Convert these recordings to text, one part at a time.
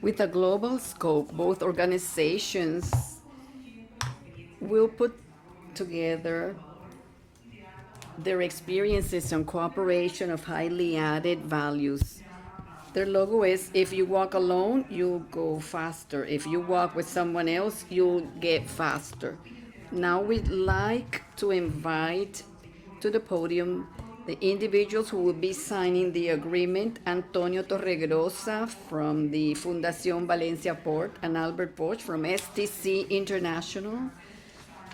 With a global scope, both organizations will put together their experiences on cooperation of highly added values. Their logo is, if you walk alone, you'll go faster. If you walk with someone else, you'll get faster. Now we'd like to invite to the podium the individuals who will be signing the agreement: Antonio Torregrosa from the Fundación Valencia Port and Albert Bosch from STC International,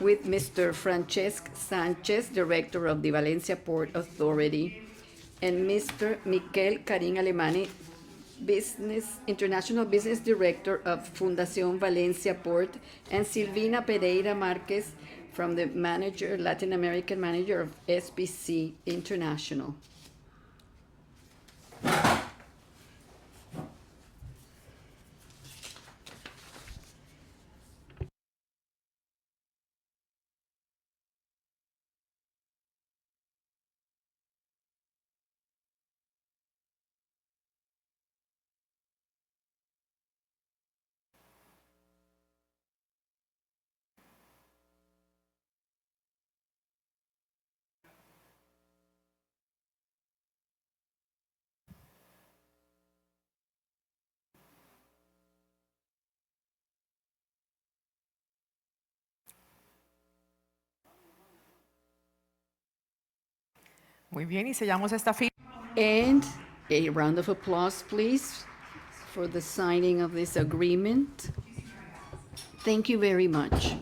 with Mr. Francesc Sanchez, Director of the Valencia Port Authority, and Mr. Miquel Karim Alemany, International Business Director of Fundación Valencia Port, and Silvina Pereira Marquez from the Latin American Manager of SBC International. Muy bien, y sellamos esta firma. And a round of applause, please, for the signing of this agreement. Thank you very much.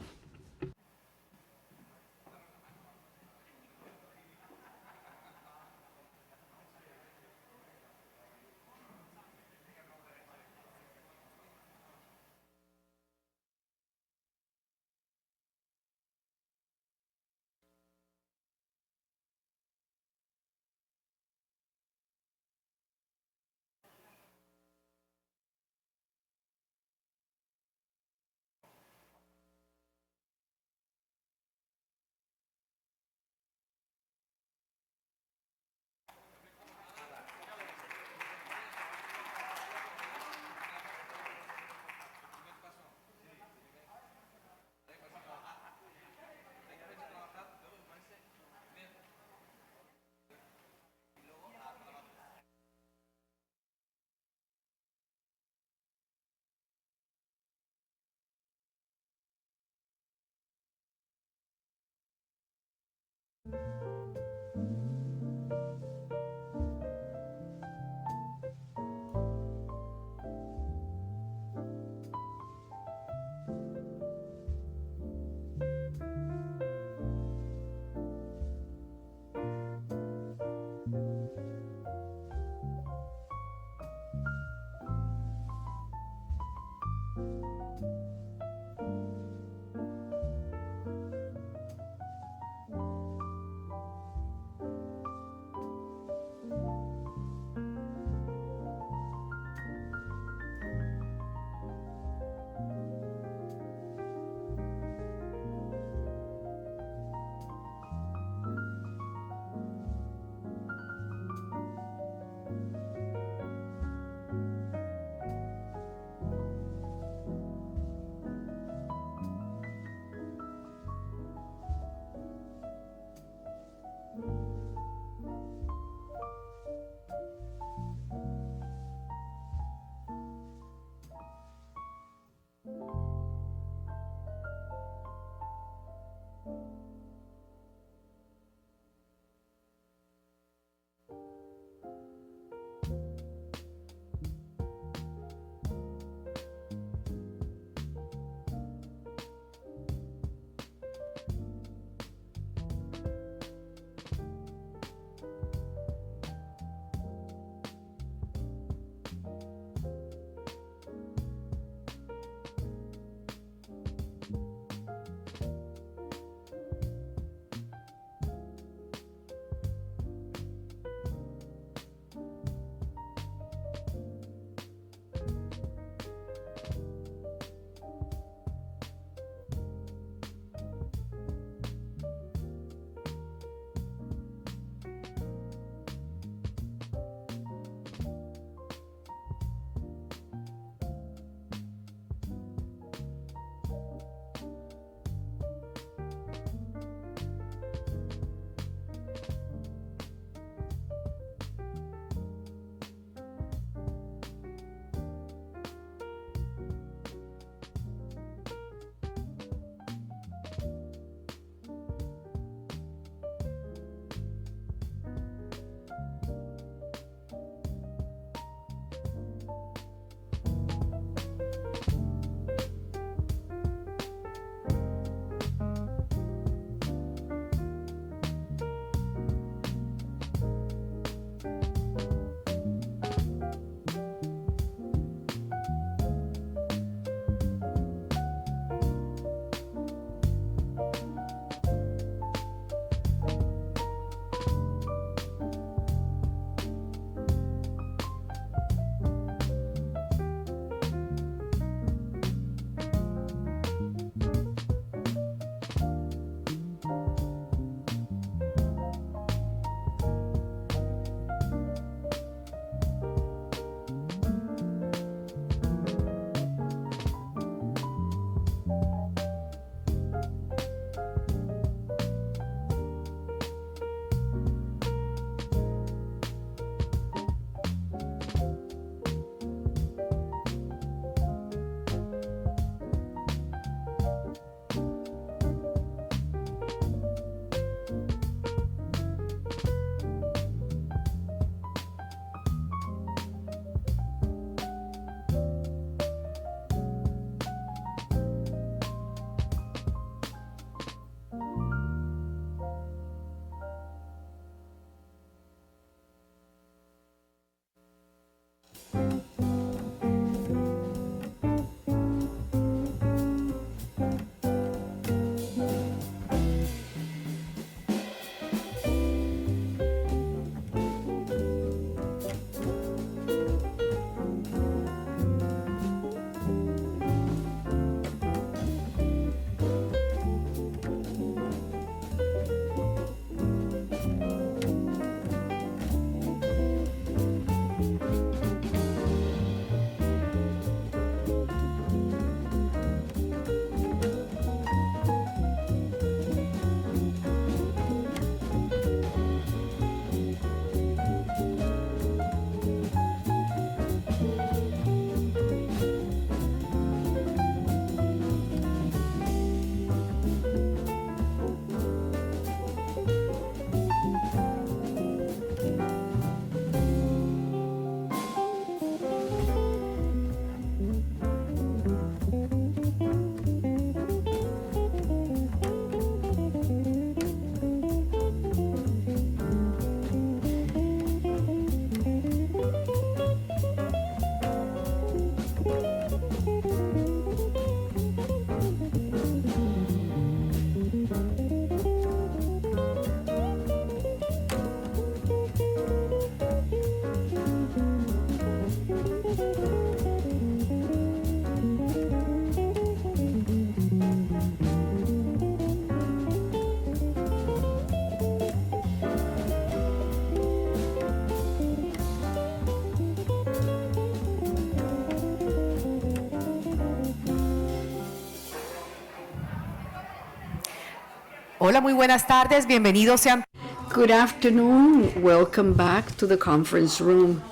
Hola, muy buenas tardes. Bienvenidos sean. Good afternoon. Welcome back to the conference room.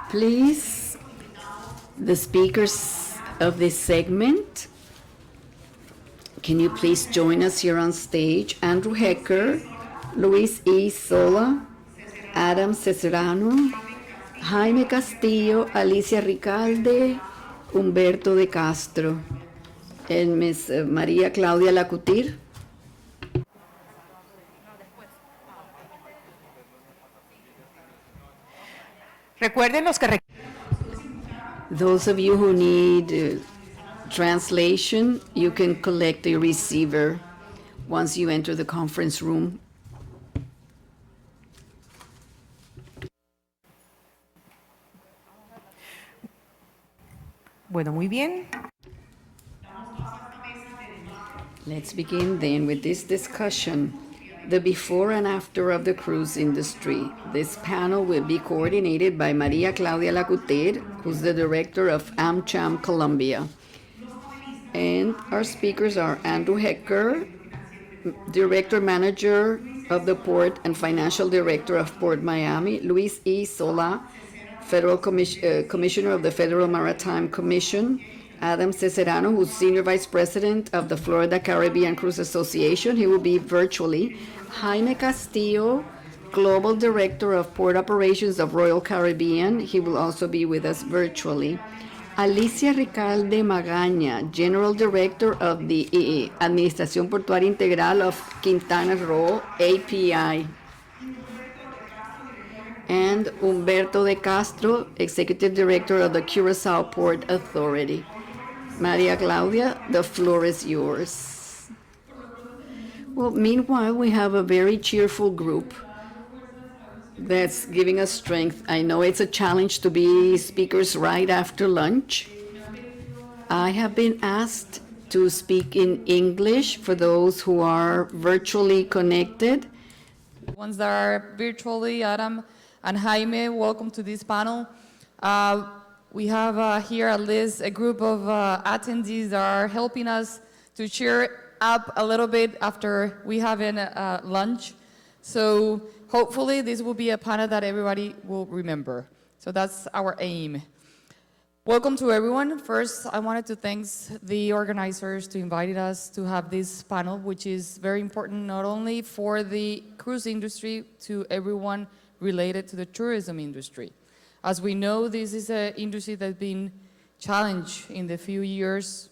Please, the speakers of this segment, can you please join us here on stage? Andrew Hecker, Luis E. Sola, Adam Ceserano, Jaime Castillo, Alicia Ricalde, Humberto de Castro, and Ms. María Claudia Lacouture. Recuerden los que Those of you who need translation, you can collect a receiver once you enter the conference room. Bueno, muy bien. Let's begin then with this discussion, the before and after of the cruise industry. This panel will be coordinated by María Claudia Lacouture, who's the director of AMCHAM Colombia. And our speakers are Andrew Hecker, Director Manager of the Port and Financial Director of PortMiami, Luis E. Sola, Federal Commissioner of the Federal Maritime Commission, Adam Ceserano, who's Senior Vice President of the Florida Caribbean Cruise Association. He will be virtually. Jaime Castillo, Global Director of Port Operations of Royal Caribbean. He will also be with us virtually. Alicia Ricalde Magaña, General Director of the Administración Portuaria Integral of Quintana Roo, API. And Humberto de Castro, Executive Director of the Curaçao Port Authority. Maria Claudia, the floor is yours. Well, meanwhile, we have a very cheerful group that's giving us strength. I know it's a challenge to be speakers right after lunch. I have been asked to speak in English for those who are virtually connected. Ones that are virtually, Adam and Jaime, welcome to this panel. We have here a group of attendees that are helping us to cheer up a little bit after we have lunch. So hopefully this will be a panel that everybody will remember. So that's our aim. Welcome to everyone. First, I wanted to thank the organizers to inviting us to have this panel, which is very important not only for the cruise industry, to everyone related to the tourism industry. As we know, this is an industry that's been challenged in the few years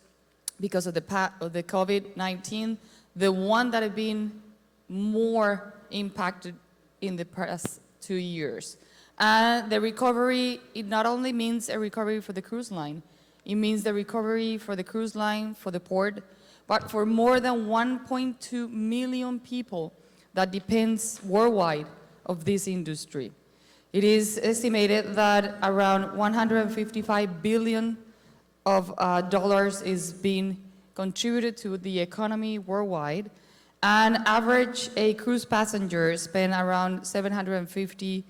because of the COVID-19, the one that has been more impacted in the past 2 years. And the recovery, it not only means a recovery for the cruise line, it means the recovery for the cruise line, for the port, but for more than 1.2 million people that depends worldwide of this industry. It is estimated that around $155 billion of dollars is being contributed to the economy worldwide, and average a cruise passenger spend around $750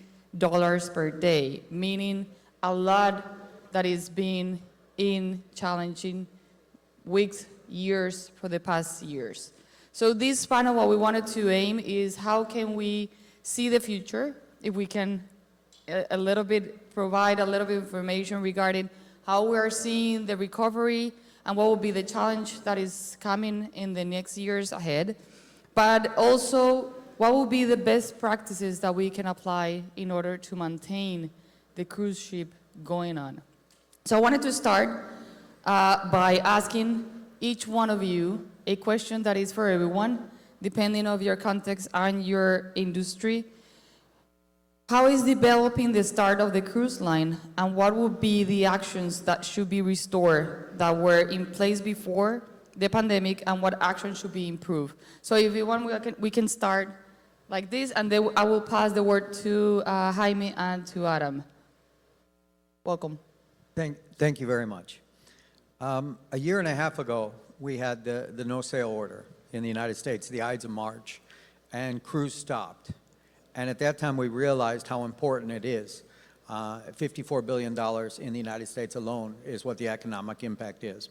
per day, meaning a lot that is being in challenging weeks, years for the past years. So this panel, what we wanted to aim is how can we see the future, if we can provide a little bit of information regarding how we are seeing the recovery and what will be the challenge that is coming in the next years ahead, but also what will be the best practices that we can apply in order to maintain the cruise ship going on. So I wanted to start by asking each one of you a question that is for everyone, depending on your context and your industry. How is developing the start of the cruise line, and what would be the actions that should be restored that were in place before the pandemic, and what actions should be improved? So if you want, we can start like this, and then I will pass the word to Jaime and to Adam. Welcome. Thank you very much. A year and a half ago, we had the no-sail order in the United States, the Ides of March, and cruise stopped. And at that time, we realized how important it is. $54 billion in the United States alone is what the economic impact is.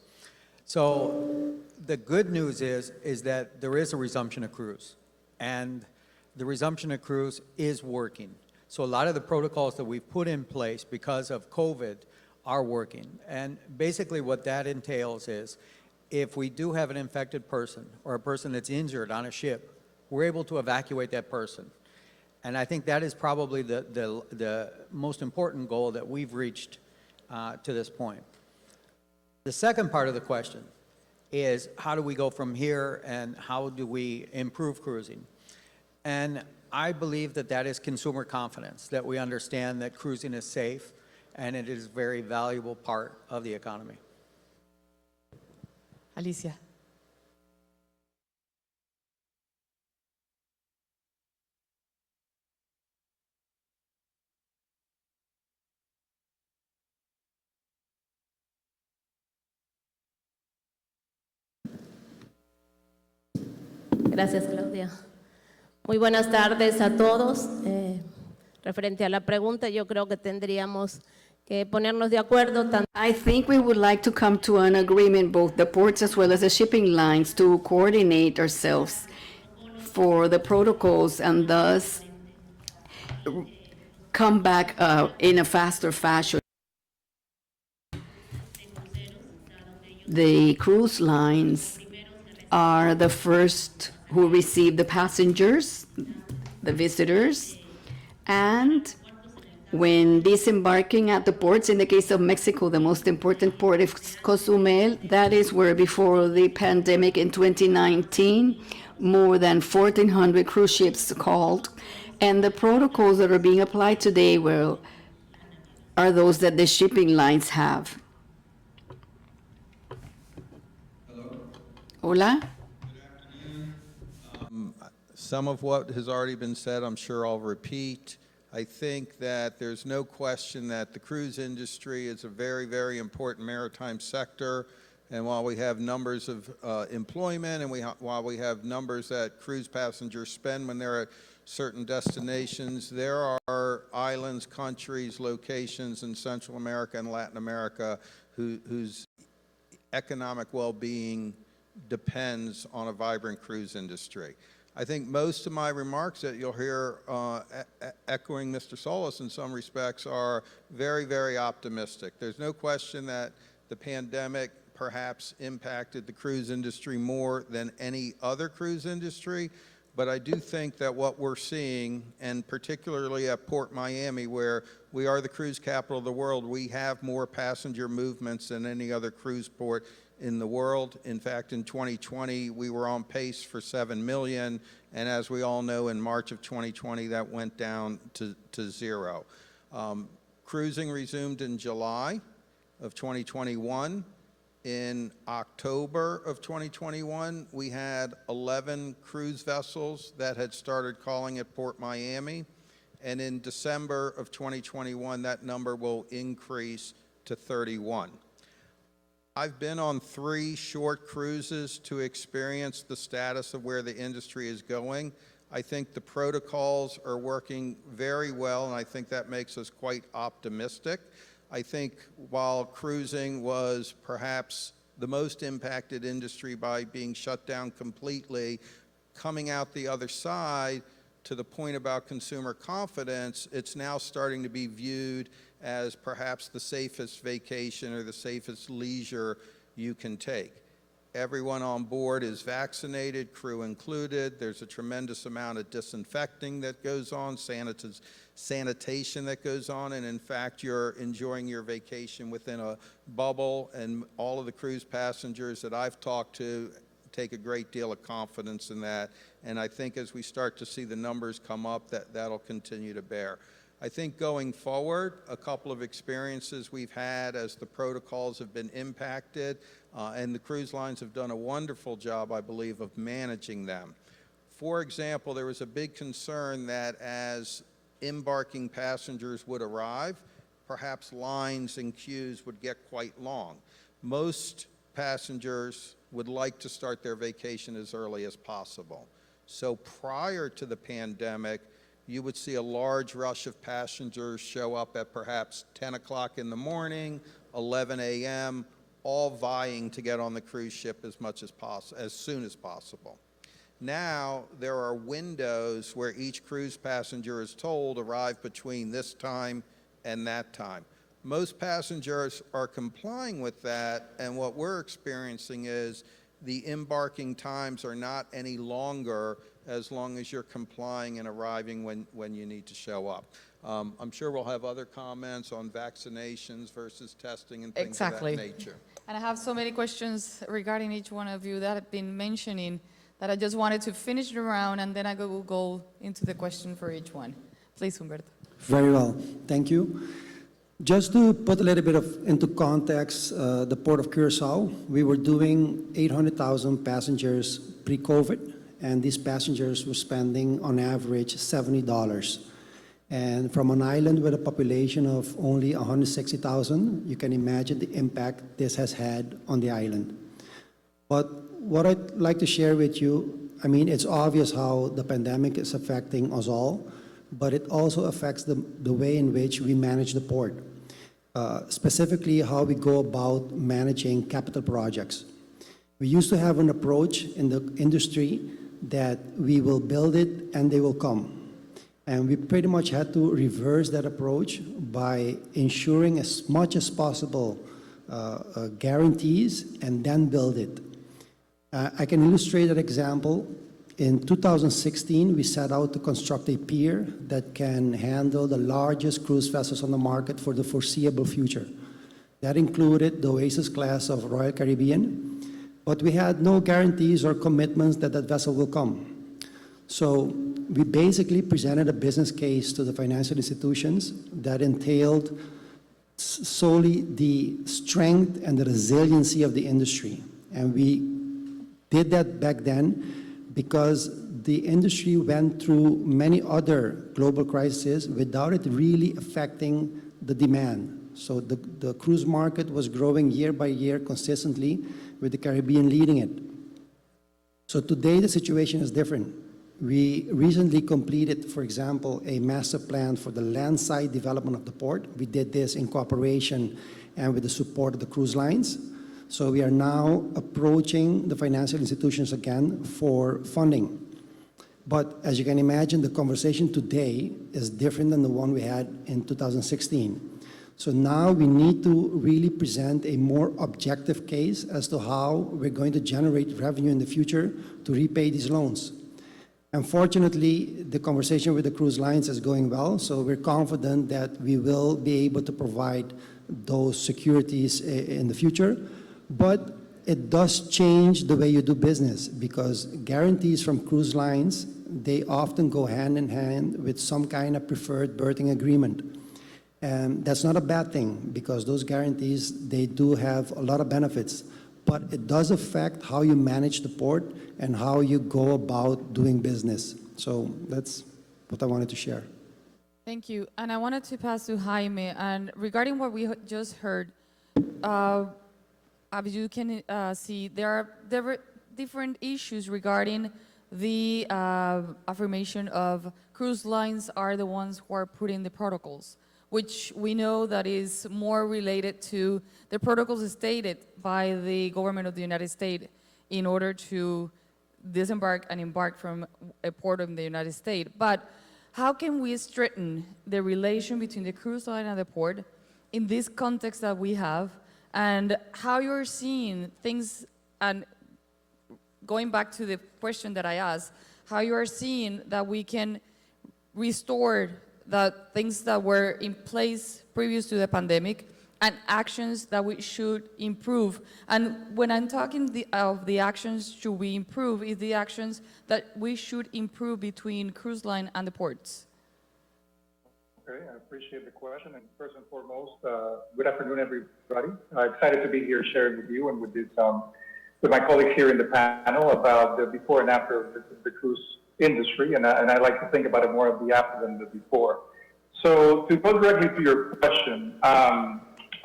So the good news is that there is a resumption of cruise, and the resumption of cruise is working. So a lot of the protocols that we've put in place because of COVID are working. And basically what that entails is if we do have an infected person or a person that's injured on a ship, we're able to evacuate that person. And I think that is probably the most important goal that we've reached to this point. The second part of the question is how do we go from here and how do we improve cruising? And I believe that that is consumer confidence, that we understand that cruising is safe and it is a very valuable part of the economy. Alicia. Gracias, Claudia. Muy buenas tardes a todos. Referente a la pregunta, yo creo que tendríamos que ponernos de acuerdo. I think we would like to come to an agreement, both the ports as well as the shipping lines, to coordinate ourselves for the protocols and thus come back in a faster fashion. The cruise lines are the first who receive the passengers, the visitors, and when disembarking at the ports, in the case of Mexico, the most important port is Cozumel. That is where before the pandemic in 2019, more than 1,400 cruise ships called. And the protocols that are being applied today are those that the shipping lines have. Hello. Hola? Some of what has already been said, I'm sure I'll repeat. I think that there's no question that the cruise industry is a very, very important maritime sector. And while we have numbers of employment and while we have numbers that cruise passengers spend when they're at certain destinations, there are islands, countries, locations in Central America and Latin America whose economic well-being depends on a vibrant cruise industry. I think most of my remarks that you'll hear echoing Mr. Solis in some respects are very, very optimistic. There's no question that the pandemic perhaps impacted the cruise industry more than any other cruise industry, but I do think that what we're seeing, and particularly at PortMiami, where we are the cruise capital of the world, we have more passenger movements than any other cruise port in the world. In fact, in 2020, we were on pace for 7 million, and as we all know, in March of 2020, that went down to 0. Cruising resumed in July of 2021. In October of 2021, we had 11 cruise vessels that had started calling at PortMiami, and in December of 2021, that number will increase to 31. I've been on 3 short cruises to experience the status of where the industry is going. I think the protocols are working very well, and I think that makes us quite optimistic. I think while cruising was perhaps the most impacted industry by being shut down completely, coming out the other side, to the point about consumer confidence, it's now starting to be viewed as perhaps the safest vacation or the safest leisure you can take. Everyone on board is vaccinated, crew included. There's a tremendous amount of disinfecting that goes on, sanitation that goes on, and in fact, you're enjoying your vacation within a bubble, and all of the cruise passengers that I've talked to take a great deal of confidence in that, and I think as we start to see the numbers come up, that'll continue to bear. I think going forward, a couple of experiences we've had as the protocols have been impacted, and the cruise lines have done a wonderful job, I believe, of managing them. For example, there was a big concern that as embarking passengers would arrive, perhaps lines and queues would get quite long. Most passengers would like to start their vacation as early as possible. So prior to the pandemic, you would see a large rush of passengers show up at perhaps 10 o'clock in the morning, 11 a.m., all vying to get on the cruise ship as soon as possible. Now, there are windows where each cruise passenger is told arrive between this time and that time. Most passengers are complying with that, and what we're experiencing is the embarking times are not any longer as long as you're complying and arriving when you need to show up. I'm sure we'll have other comments on vaccinations versus testing and things Exactly. of that nature. And I have so many questions regarding each one of you that have been mentioning that I just wanted to finish the round and then I will go into the question for each one. Please, Humberto. Very well, thank you. Just to put a little bit into context, the Port of Curacao, we were doing 800,000 passengers pre-COVID, and these passengers were spending on average $70. And from an island with a population of only 160,000, you can imagine the impact this has had on the island. But what I'd like to share with you, I mean, it's obvious how the pandemic is affecting us all, but it also affects the way in which we manage the port, specifically how we go about managing capital projects. We used to have an approach in the industry that we will build it and they will come. And we pretty much had to reverse that approach by ensuring as much as possible guarantees and then build it. I can illustrate that example. In 2016, we set out to construct a pier that can handle the largest cruise vessels on the market for the foreseeable future. That included the Oasis class of Royal Caribbean, but we had no guarantees or commitments that that vessel will come. So we basically presented a business case to the financial institutions that entailed solely the strength and the resiliency of the industry. And we did that back then because the industry went through many other global crises without it really affecting the demand. So the cruise market was growing year by year consistently, with the Caribbean leading it. So today the situation is different. We recently completed, for example, a master plan for the landside development of the port. We did this in cooperation and with the support of the cruise lines. So we are now approaching the financial institutions again for funding. But as you can imagine, the conversation today is different than the one we had in 2016. So now we need to really present a more objective case as to how we're going to generate revenue in the future to repay these loans. Unfortunately, the conversation with the cruise lines is going well, so we're confident that we will be able to provide those securities in the future. But it does change the way you do business, because guarantees from cruise lines, they often go hand in hand with some kind of preferred berthing agreement. And that's not a bad thing, because those guarantees, they do have a lot of benefits. But it does affect how you manage the port and how you go about doing business. So that's what I wanted to share. Thank you. And I wanted to pass to Jaime. And regarding what we just heard, as you can see, there are different issues regarding the affirmation of cruise lines are the ones who are putting the protocols, which we know that is more related to the protocols stated by the government of the United States in order to disembark and embark from a port in the United States. But how can we strengthen the relation between the cruise line and the port in this context that we have, and how you're seeing things, and going back to the question that I asked, how you are seeing that we can restore the things that were in place previous to the pandemic and actions that we should improve. And when I'm talking of the actions should we improve, is the actions that we should improve between cruise line and the ports. Okay, I appreciate the question. And first and foremost, good afternoon, everybody. Excited to be here sharing with you and with this, with my colleagues here in the panel about the before and after of the cruise industry. And I like to think about it more of the after than the before. So to go directly to your question,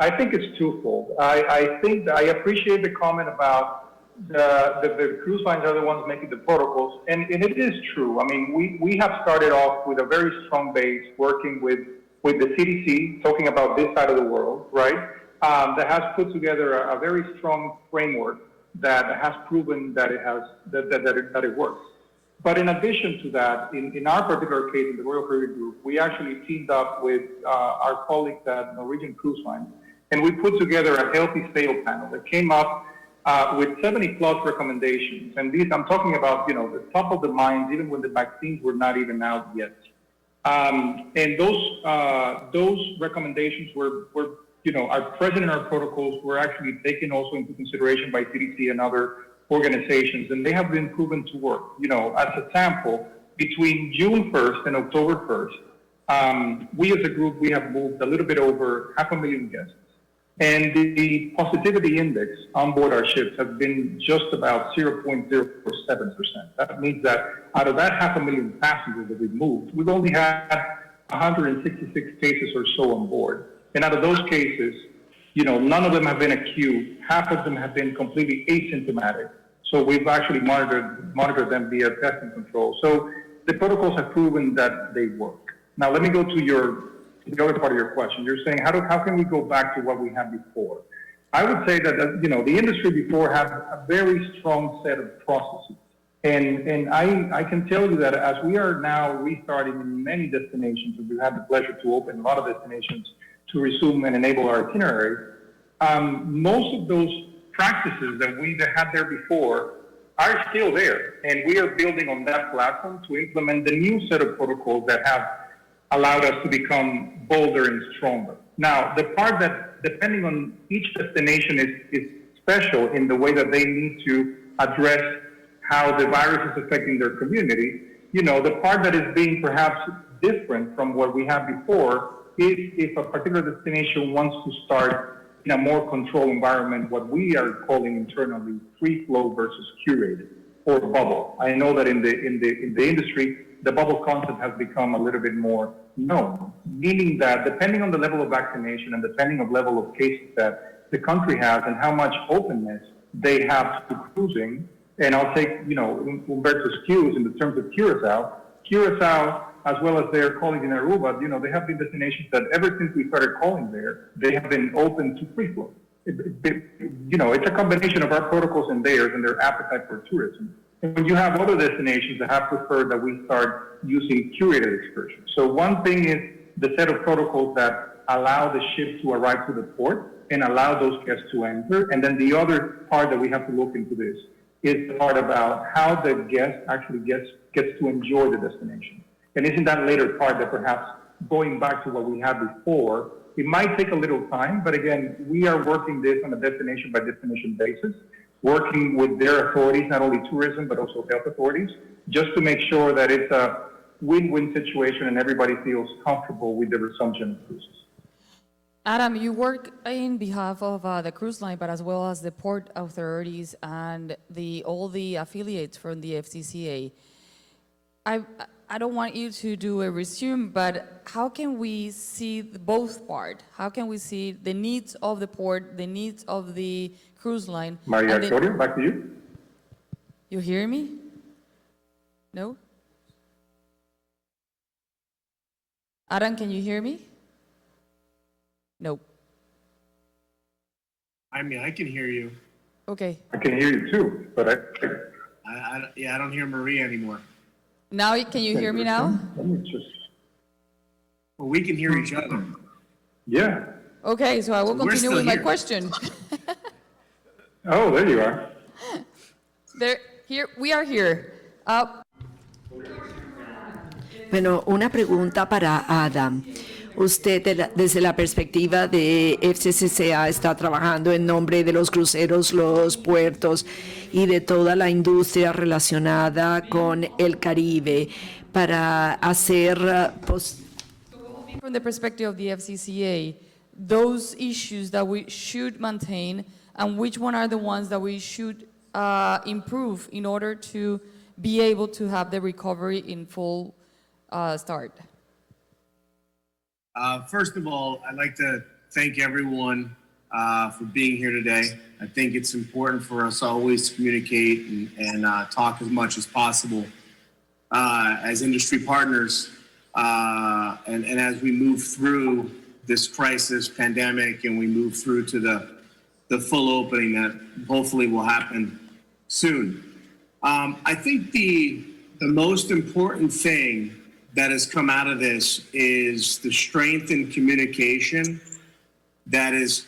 I think it's twofold. I think that I appreciate the comment about the cruise lines are the ones making the protocols, and it is true. I mean, we have started off with a very strong base working with the CDC, talking about this side of the world, right? that has put together a very strong framework that has proven that it works. But in addition to that, in our particular case, in the Royal Caribbean Group, we actually teamed up with our colleagues at Norwegian Cruise Line, and we put together a healthy sail panel that came up with 70+ recommendations. And these, I'm talking about, the top of the minds, even when the vaccines were not even out yet. And those recommendations were are present in our protocols, were actually taken also into consideration by CDC and other organizations, and they have been proven to work. As a sample, between June 1st and October 1st, we as a group, we have moved a little bit over 500,000 guests. And the positivity index on board our ships has been just about 0.07%. That means that out of that 500,000 passengers that we've moved, we've only had 166 cases or so on board. And out of those cases, none of them have been acute. Half of them have been completely asymptomatic. So we've actually monitored them via test and control. So the protocols have proven that they work. Now, let me go to the other part of your question. You're saying, how can we go back to what we had before? I would say that, the industry before had a very strong set of processes. And I can tell you that as we are now restarting in many destinations, and we've had the pleasure to open a lot of destinations to resume and enable our itinerary, most of those practices that we had there before are still there. And we are building on that platform to implement the new set of protocols that have allowed us to become bolder and stronger. Now, the part that, depending on each destination, is special in the way that they need to address how the virus is affecting their community. The part that is being perhaps different from what we had before is if a particular destination wants to start in a more controlled environment, what we are calling internally free flow versus curated or bubble. I know that in the industry, the bubble concept has become a little bit more known, meaning that depending on the level of vaccination and depending on the level of cases that the country has and how much openness they have to cruising, and I'll take, Humberto's cues in the terms of Curacao, as well as their colleagues in Aruba, they have been destinations that ever since we started calling there, they have been open to free flow. It's a combination of our protocols and theirs and their appetite for tourism. And when you have other destinations that have preferred that we start using curated excursions. So one thing is the set of protocols that allow the ship to arrive to the port and allow those guests to enter. And then the other part that we have to look into this is the part about how the guest actually gets to enjoy the destination. And isn't that later part that perhaps going back to what we had before, it might take a little time, but again, we are working this on a destination by destination basis, working with their authorities, not only tourism, but also health authorities, just to make sure that it's a win-win situation and everybody feels comfortable with the resumption of cruises. Adam, you work in behalf of the cruise line, but as well as the port authorities and all the affiliates from the FCCA. I don't want you to do a resume, but how can we see both part? How can we see the needs of the port, the needs of the cruise line? Maria, Claudia, back to you. You hear me? No? Adam, can you hear me? No. I mean, I can hear you. Okay. I can hear you too, but I don't hear Maria anymore. Now, can you hear me now? Let me just. Well, we can hear each other. Yeah. Okay, so I will So we're continue still with my here. question. Oh, there you are. We are here. Bueno, una pregunta para Adam. Usted, desde la perspectiva de FCCA, está trabajando en nombre de los cruceros, los puertos y de toda la industria relacionada con el Caribe para hacer From the perspective of the FCCA, those issues that we should maintain and which one are the ones that we should improve in order to be able to have the recovery in full start? First of all, I'd like to thank everyone for being here today. I think it's important for us always to communicate and talk as much as possible as industry partners and as we move through this crisis, pandemic, and we move through to the full opening that hopefully will happen soon. I think the most important thing that has come out of this is the strength in communication that has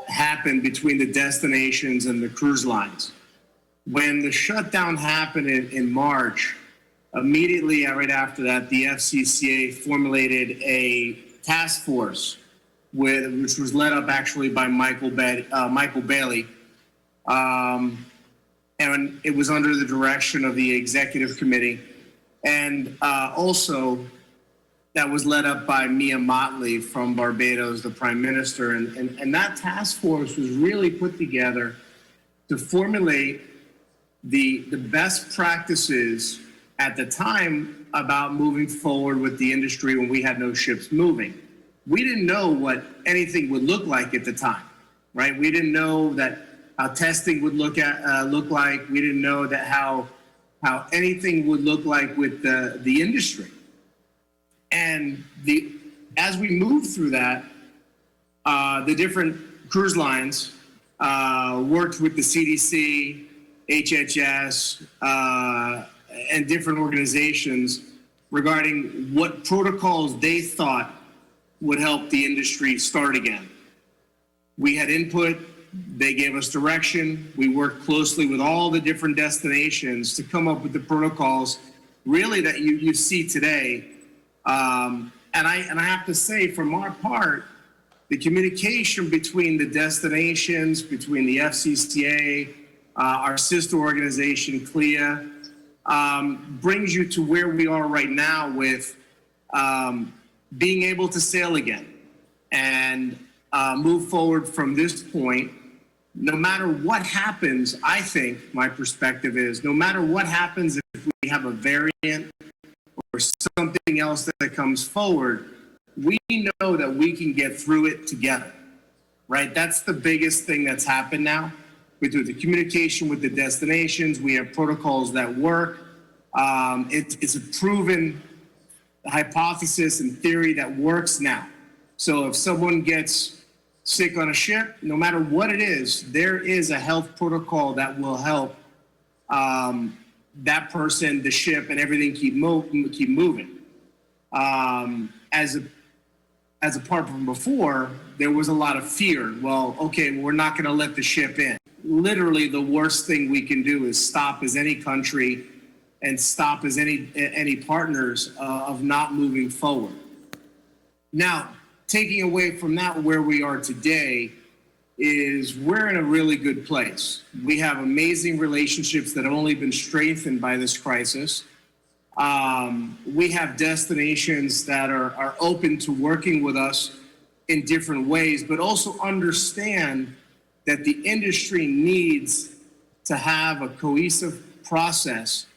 happened between the destinations and the cruise lines. When the shutdown happened in March, immediately right after that, the FCCA formulated a task force which was led up actually by Michael Bailey. And it was under the direction of the executive committee. And also that was led up by Mia Mottley from Barbados, the prime minister. And that task force was really put together to formulate the best practices at the time about moving forward with the industry when we had no ships moving. We didn't know what anything would look like at the time, right? We didn't know that how testing would look like. We didn't know that how anything would look like with the industry. And as we moved through that, the different cruise lines worked with the CDC, HHS, and different organizations regarding what protocols they thought would help the industry start again. We had input, they gave us direction. We worked closely with all the different destinations to come up with the protocols really that you see today. And I have to say, from our part, the communication between the destinations, between the FCCA, our sister organization, CLIA, brings you to where we are right now with being able to sail again and move forward from this point. No matter what happens, I think my perspective is, no matter what happens, if we have a variant or something else that comes forward, we know that we can get through it together, right? That's the biggest thing that's happened now. We do the communication with the destinations. We have protocols that work. It's a proven hypothesis and theory that works now. So if someone gets sick on a ship, no matter what it is, there is a health protocol that will help that person, the ship, and everything keep moving. As apart from before, there was a lot of fear. Well, okay, we're not going to let the ship in. Literally, the worst thing we can do is stop as any country and stop as any partners of not moving forward. Now, taking away from that, where we are today is we're in a really good place. We have amazing relationships that have only been strengthened by this crisis. We have destinations that are open to working with us in different ways, but also understand that the industry needs to have a cohesive process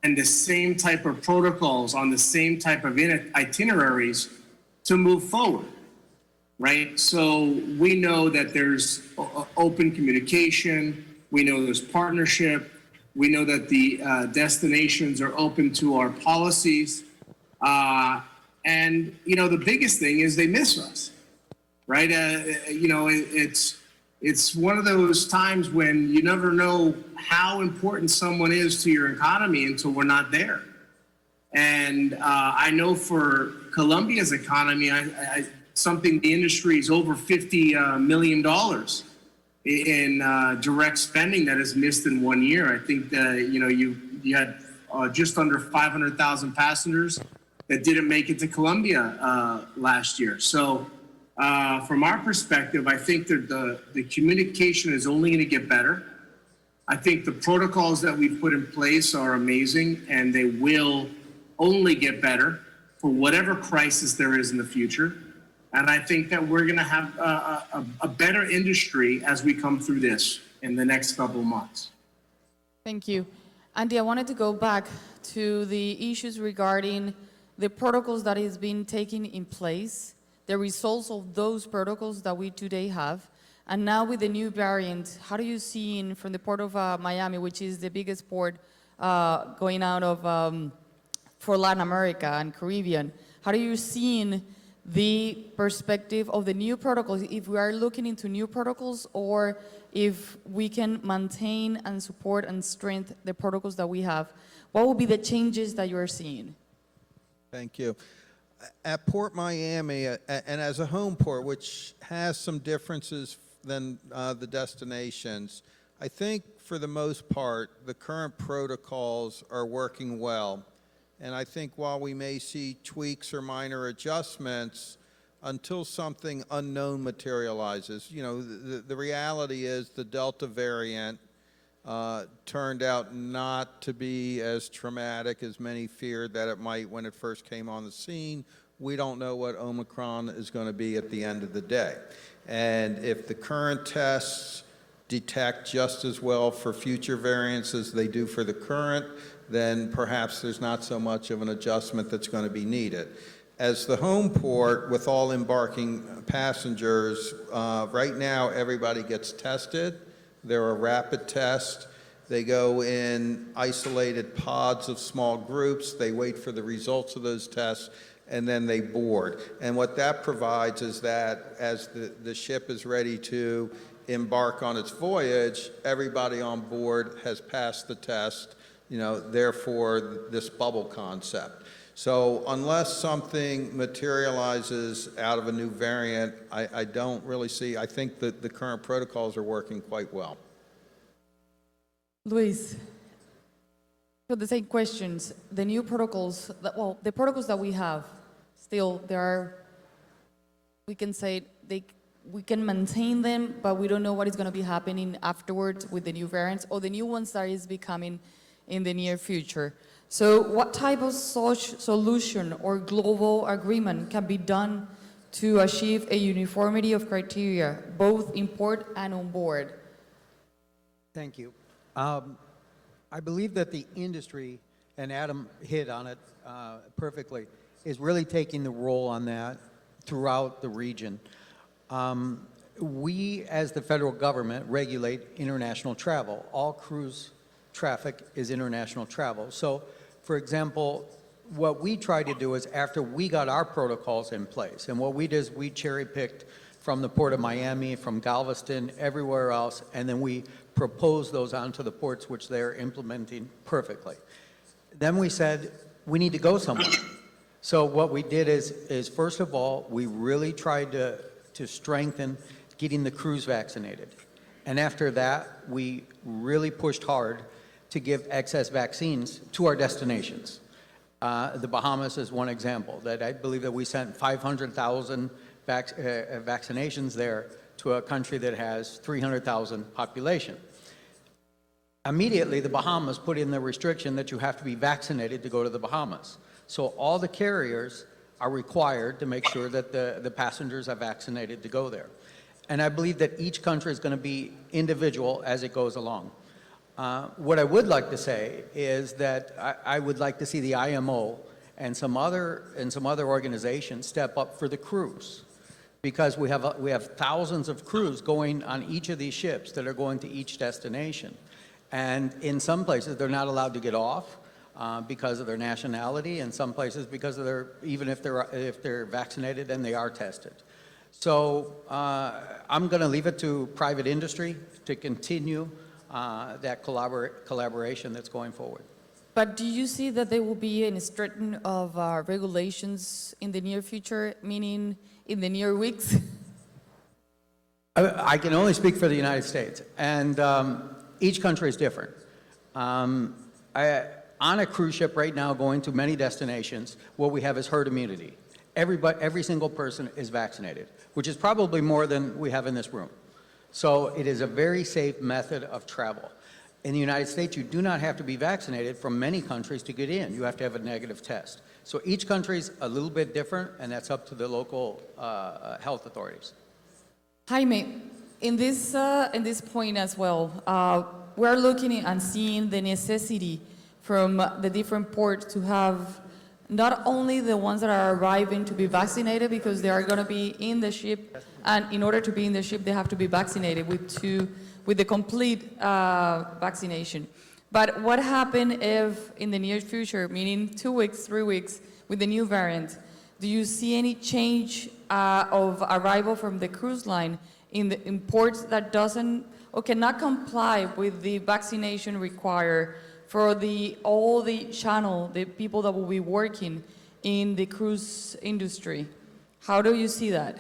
and the same type of protocols on the same type of itineraries to move forward, right? So we know that there's open communication. We know there's partnership. We know that the destinations are open to our policies. And, you know, the biggest thing is they miss us, right? You know, it's one of those times when you never know how important someone is to your economy until we're not there. And I know for Colombia's economy, something the industry is over $50 million in direct spending that is missed in 1 year. I think that, you know, you had just under 500,000 passengers that didn't make it to Colombia last year. So from our perspective, I think that the communication is only going to get better. I think the protocols that we've put in place are amazing, and they will only get better for whatever crisis there is in the future. And I think that we're going to have a better industry as we come through this in the next couple of months. Thank you. Andy, I wanted to go back to the issues regarding the protocols that is being taken in place, the results of those protocols that we today have, and now with the new variant, how do you see from the port of Miami, which is the biggest port going out of for Latin America and Caribbean, how do you see the perspective of the new protocols, if we are looking into new protocols or if we can maintain and support and strengthen the protocols that we have. What will be the changes that you are seeing? Thank you. At PortMiami, and as a home port, which has some differences than the destinations, I think for the most part, the current protocols are working well. And I think while we may see tweaks or minor adjustments, until something unknown materializes, you know, the reality is the Delta variant turned out not to be as traumatic as many feared that it might when it first came on the scene. We don't know what Omicron is going to be at the end of the day. And if the current tests detect just as well for future variants as they do for the current, then perhaps there's not so much of an adjustment that's going to be needed. As the home port, with all embarking passengers, right now everybody gets tested. They're a rapid test. They go in isolated pods of small groups. They wait for the results of those tests, and then they board. And what that provides is that as the ship is ready to embark on its voyage, everybody on board has passed the test, you know, therefore this bubble concept. So unless something materializes out of a new variant, I don't really see, I think that the current protocols are working quite well. Luis, for the same questions, the new protocols, the protocols that we have, still there are, we can say we can maintain them, but we don't know what is going to be happening afterwards with the new variants or the new ones that is becoming in the near future. So what type of such solution or global agreement can be done to achieve a uniformity of criteria, both in port and on board? Thank you. I believe that the industry, and Adam hit on it perfectly, is really taking the role on that throughout the region. We, as the federal government, regulate international travel. All cruise traffic is international travel. So, for example, what we try to do is after we got our protocols in place, and what we did is we cherry-picked from the Port of Miami, from Galveston, everywhere else, and then we proposed those onto the ports, which they're implementing perfectly. Then we said, we need to go somewhere. So what we did is first of all, we really tried to strengthen getting the crews vaccinated. And after that, we really pushed hard to give excess vaccines to our destinations. The Bahamas is one example, that I believe that we sent 500,000 vaccinations there to a country that has 300,000 population. Immediately, the Bahamas put in the restriction that you have to be vaccinated to go to the Bahamas. So all the carriers are required to make sure that the passengers are vaccinated to go there. And I believe that each country is going to be individual as it goes along. What I would like to say is that I would like to see the IMO and some other organizations step up for the crews, because we have thousands of crews going on each of these ships that are going to each destination. And in some places, they're not allowed to get off because of their nationality, and some places because of even if they're vaccinated and they are tested. So I'm going to leave it to private industry to continue that collaboration that's going forward. But do you see that there will be a strengthening of regulations in the near future, meaning in the near weeks? I can only speak for the United States, and each country is different. On a cruise ship right now going to many destinations, what we have is herd immunity. Every single person is vaccinated, which is probably more than we have in this room. So it is a very safe method of travel. In the United States, you do not have to be vaccinated from many countries to get in. You have to have a negative test. So each country is a little bit different, and that's up to the local health authorities. Jaime, in this point as well, we're looking and seeing the necessity from the different ports to have not only the ones that are arriving to be vaccinated, because they are going to be in the ship, and in order to be in the ship, they have to be vaccinated with the complete vaccination. But what happens if in the near future, meaning 2 weeks, 3 weeks, with the new variant, do you see any change of arrival from the cruise line in the imports that doesn't or cannot comply with the vaccination required for all the channel, the people that will be working in the cruise industry? How do you see that?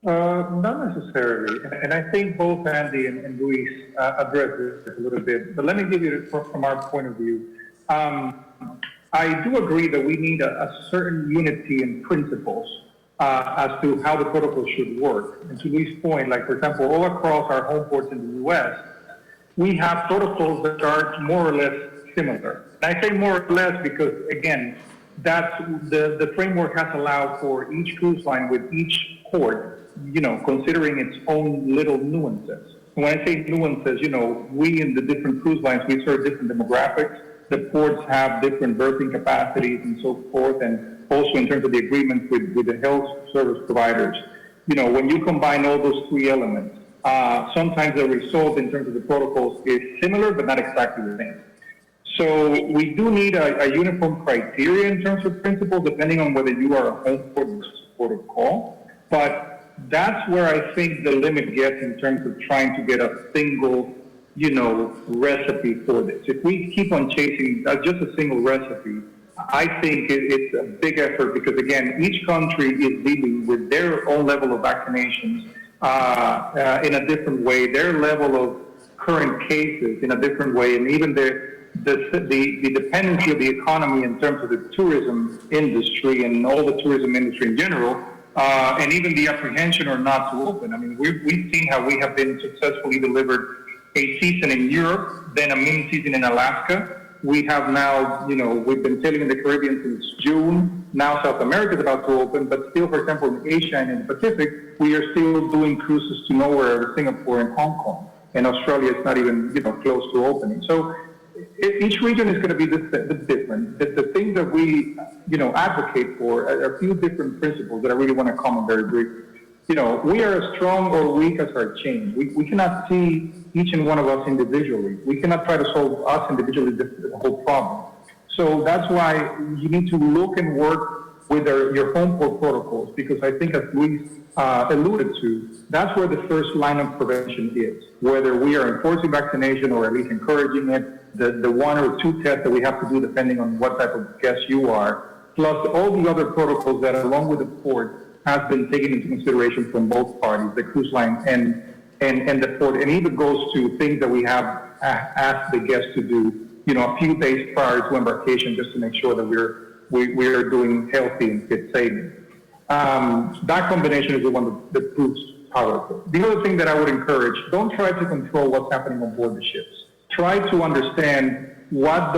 Not necessarily, and I think both Andy and Luis addressed this a little bit, but let me give you it from our point of view. I do agree that we need a certain unity in principles as to how the protocol should work. And to Luis' point, like for example, all across our home ports in the U.S., we have protocols that are more or less similar. And I say more or less because, again, that's the framework has allowed for each cruise line with each port, considering its own little nuances. And when I say nuances, we in the different cruise lines, we serve different demographics. The ports have different berthing capacities and so forth, and also in terms of the agreements with the health service providers. When you combine all those three elements, sometimes the result in terms of the protocols is similar, but not exactly the same. So we do need a uniform criteria in terms of principles, depending on whether you are a home port versus port of call. But that's where I think the limit gets in terms of trying to get a single, recipe for this. If we keep on chasing just a single recipe, I think it's a big effort because, again, each country is dealing with their own level of vaccinations in a different way, their level of current cases in a different way, and even the dependency of the economy in terms of the tourism industry and all the tourism industry in general, and even the apprehension or not to open. I mean, we've seen how we have been successfully delivered a season in Europe, then a mini season in Alaska. We have now, we've been sailing in the Caribbean since June. Now South America is about to open, but still, for example, in Asia and in the Pacific, we are still doing cruises to nowhere, Singapore and Hong Kong. And Australia is not even, close to opening. So each region is going to be different. The things that we, advocate for are a few different principles that I really want to comment very briefly. We are as strong or weak as our chain. We cannot see each and one of us individually. We cannot try to solve us individually the whole problem. So that's why you need to look and work with your home port protocols, because I think, as Luis alluded to, that's where the first line of prevention is. Whether we are enforcing vaccination or at least encouraging it, the one or two tests that we have to do depending on what type of guest you are, plus all the other protocols that, along with the port, has been taken into consideration from both parties, the cruise line and the port, and even goes to things that we have asked the guests to do, a few days prior to embarkation, just to make sure that we are doing healthy and fit sailing. That combination is the one that proves powerful. The other thing that I would encourage: don't try to control what's happening on board the ships. Try to understand what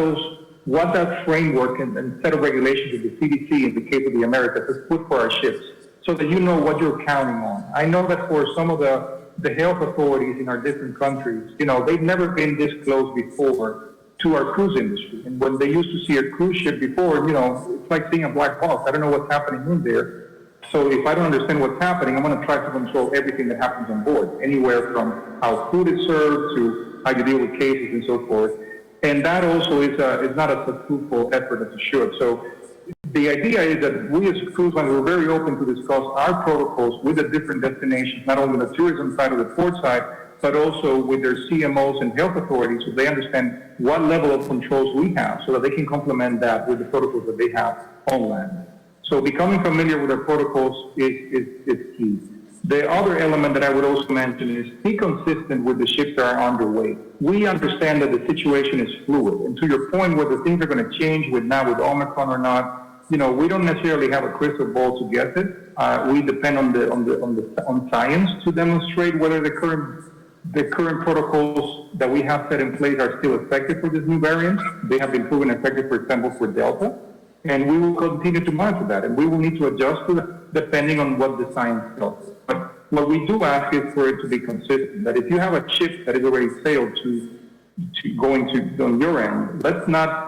that framework and set of regulations of the CDC, in the case of the Americas, has put for our ships, so that you know what you're counting on. I know that for some of the health authorities in our different countries, they've never been this close before to our cruise industry. And when they used to see a cruise ship before, it's like seeing a black box. I don't know what's happening in there. So if I don't understand what's happening, I'm going to try to control everything that happens on board, anywhere from how food is served to how you deal with cases and so forth. And that also is not a fruitful effort as it should. So the idea is that we as cruise lines, we're very open to discuss our protocols with the different destinations, not only the tourism side or the port side, but also with their CMOs and health authorities, so they understand what level of controls we have, so that they can complement that with the protocols that they have on land. So becoming familiar with our protocols is key. The other element that I would also mention is be consistent with the ships that are underway. We understand that the situation is fluid, and to your point, whether things are going to change with Omicron or not, we don't necessarily have a crystal ball to guess it. We depend on science to demonstrate whether the current protocols that we have set in place are still effective for this new variant. They have been proven effective, for example, for Delta, and we will continue to monitor that, and we will need to adjust to that depending on what the science tells us. But what we do ask is for it to be consistent, that if you have a ship that is already sailed to going to on your end, let's not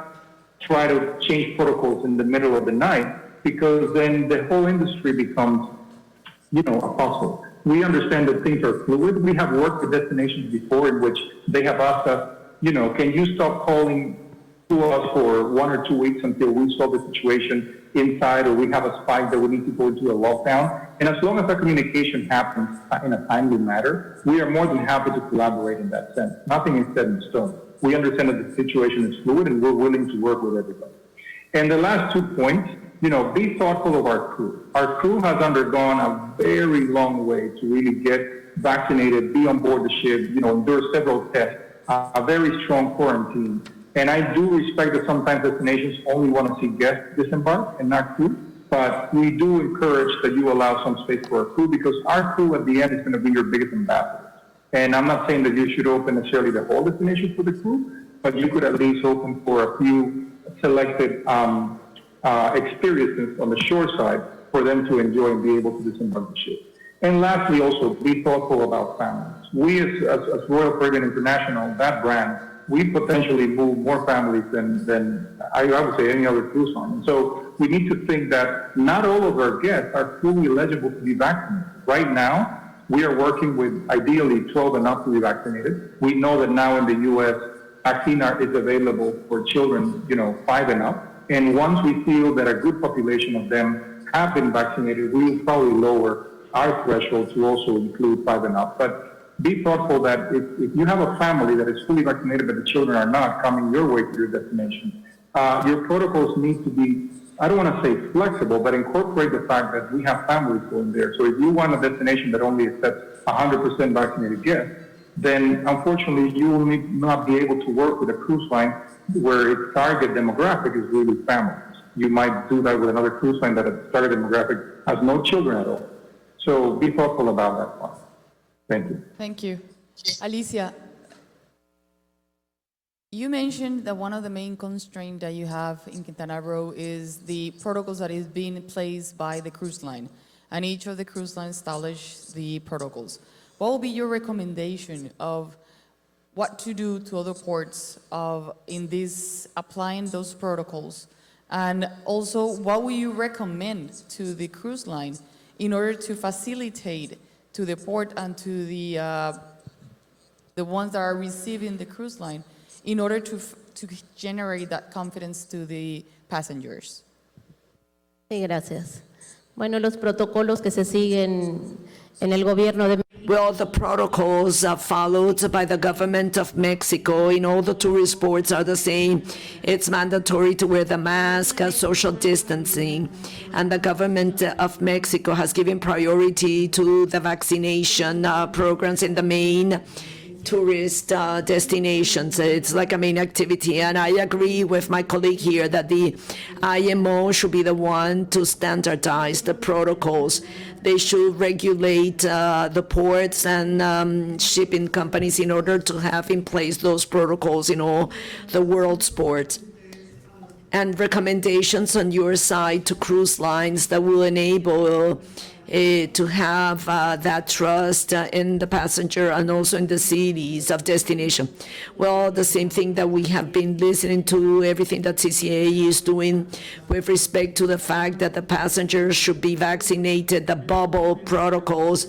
try to change protocols in the middle of the night, because then the whole industry becomes, a puzzle. We understand that things are fluid. We have worked with destinations before in which they have asked us, can you stop calling to us for 1 or 2 weeks until we solve the situation? inside or we have a spike that we need to go into a lockdown. And as long as that communication happens in a timely manner, we are more than happy to collaborate in that sense. Nothing is set in stone. We understand that the situation is fluid and we're willing to work with everybody. And the last 2 points, be thoughtful of our crew. Our crew has undergone a very long way to really get vaccinated, be on board the ship, endure several tests, a very strong quarantine. And I do respect that sometimes destinations only want to see guests disembark and not crew, but we do encourage that you allow some space for our crew because our crew at the end is going to be your biggest ambassadors. And I'm not saying that you should open necessarily the whole destination for the crew, but you could at least open for a few selected experiences on the shore side for them to enjoy and be able to disembark the ship. And lastly, also be thoughtful about families. We as Royal Caribbean International, that brand, we potentially move more families than I would say any other cruise line. And so we need to think that not all of our guests are fully eligible to be vaccinated. Right now, we are working with ideally 12 and up to be vaccinated. We know that now in the U.S., vaccine is available for children, 5 and up. And once we feel that a good population of them have been vaccinated, we will probably lower our threshold to also include 5 and up. But be thoughtful that if you have a family that is fully vaccinated but the children are not coming your way to your destination, your protocols need to be, I don't want to say flexible, but incorporate the fact that we have families going there. So if you want a destination that only accepts 100% vaccinated guests, then unfortunately you will not be able to work with a cruise line where its target demographic is really families. You might do that with another cruise line that its target demographic has no children at all. So be thoughtful about that one. Thank you. Thank you. Alicia, you mentioned that one of the main constraints that you have in Quintana Roo is the protocols that is being placed by the cruise line, and each of the cruise lines establish the protocols. What will be your recommendation of what to do to other ports in this applying those protocols? And also, what will you recommend to the cruise line in order to facilitate to the port and to the ones that are receiving the cruise line in order to generate that confidence to the passengers? Sí, gracias. Bueno, los protocolos que se siguen en el gobierno de Well, the protocols followed by the government of Mexico in all the tourist ports are the same. It's mandatory to wear the mask, social distancing, and the government of Mexico has given priority to the vaccination programs in the main tourist destinations. It's like a main activity, and I agree with my colleague here that the IMO should be the one to standardize the protocols. They should regulate the ports and shipping companies in order to have in place those protocols in all the world's ports. And recommendations on your side to cruise lines that will enable to have that trust in the passenger and also in the cities of destination. Well, the same thing that we have been listening to, everything that CCA is doing with respect to the fact that the passengers should be vaccinated, the bubble protocols.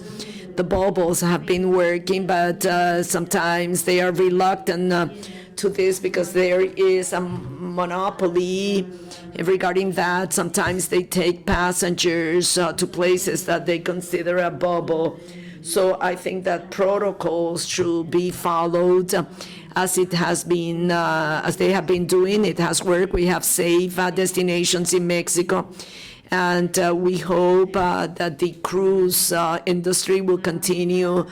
The bubbles have been working, but sometimes they are reluctant to this because there is a monopoly regarding that. Sometimes they take passengers to places that they consider a bubble. So I think that protocols should be followed as it has been, as they have been doing. It has worked. We have safe destinations in Mexico. And we hope that the cruise industry will continue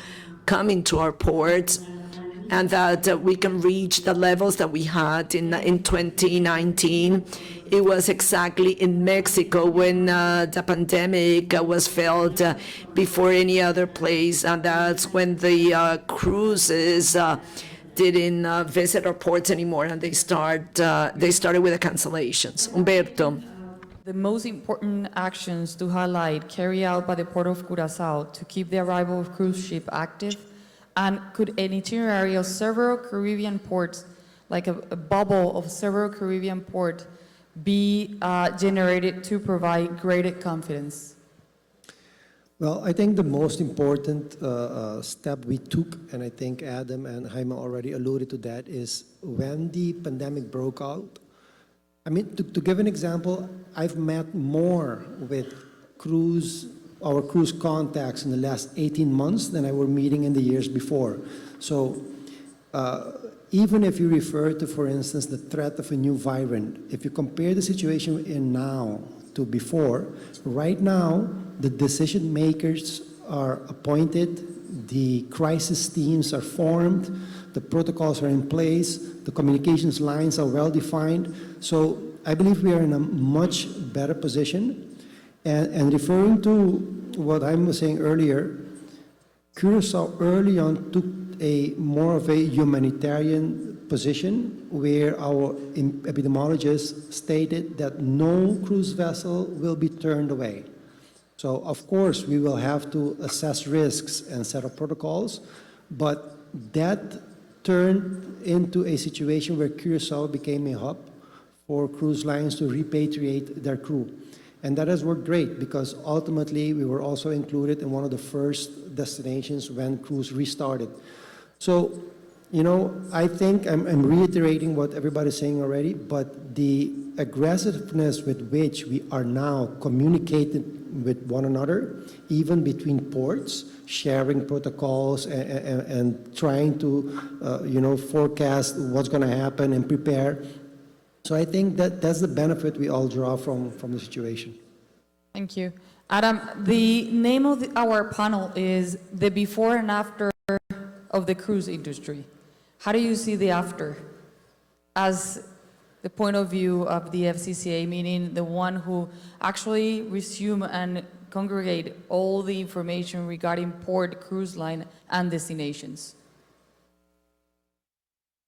coming to our ports, and that we can reach the levels that we had in 2019. It was exactly in Mexico when the pandemic was felt before any other place, and that's when the cruises didn't visit our ports anymore, and they started with the cancellations. Humberto. The most important actions to highlight carried out by the Port of Curaçao to keep the arrival of cruise ship active, and could an itinerary of several Caribbean ports, like a bubble of several Caribbean ports, be generated to provide greater confidence? Well, I think the most important step we took, and I think Adam and Jaime already alluded to that, is when the pandemic broke out, I mean, to give an example, I've met more with our cruise contacts in the last 18 months than I were meeting in the years before. So even if you refer to, for instance, the threat of a new variant, if you compare the situation in now to before, right now, the decision makers are appointed, the crisis teams are formed, the protocols are in place, the communications lines are well defined. So I believe we are in a much better position. And referring to what I was saying earlier, Curaçao early on took a more of a humanitarian position where our epidemiologists stated that no cruise vessel will be turned away. So of course we will have to assess risks and set up protocols, but that turned into a situation where Curaçao became a hub for cruise lines to repatriate their crew. And that has worked great because ultimately we were also included in one of the first destinations when cruise restarted. So, you know, I think I'm reiterating what everybody's saying already, but the aggressiveness with which we are now communicating with one another, even between ports, sharing protocols and trying to, you know, forecast what's going to happen and prepare. So I think that's the benefit we all draw from the situation. Thank you. Adam, the name of our panel is the before and after of the cruise industry. How do you see the after as the point of view of the FCCA, meaning the one who actually resume and congregate all the information regarding port, cruise line, and destinations?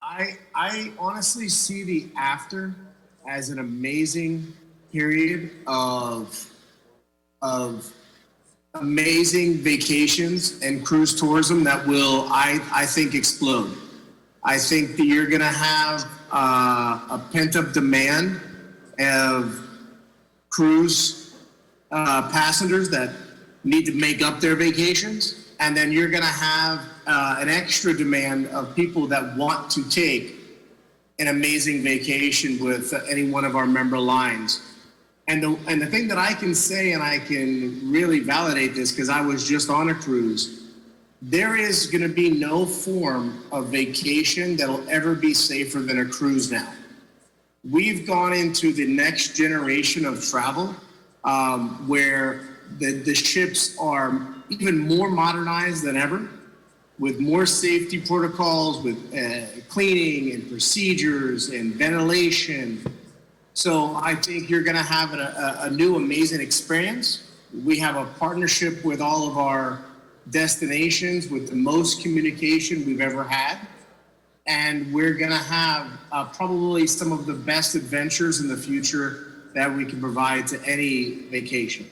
I honestly see the after as an amazing period of amazing vacations and cruise tourism that will, I think, explode. I think that you're going to have a pent-up demand of cruise passengers that need to make up their vacations, and then you're going to have an extra demand of people that want to take an amazing vacation with any one of our member lines. And the thing that I can say, and I can really validate this because I was just on a cruise, there is going to be no form of vacation that'll ever be safer than a cruise now. We've gone into the next generation of travel where the ships are even more modernized than ever, with more safety protocols, with cleaning and procedures and ventilation. So I think you're going to have a new amazing experience. We have a partnership with all of our destinations with the most communication we've ever had. And we're going to have probably some of the best adventures in the future that we can provide to any vacation.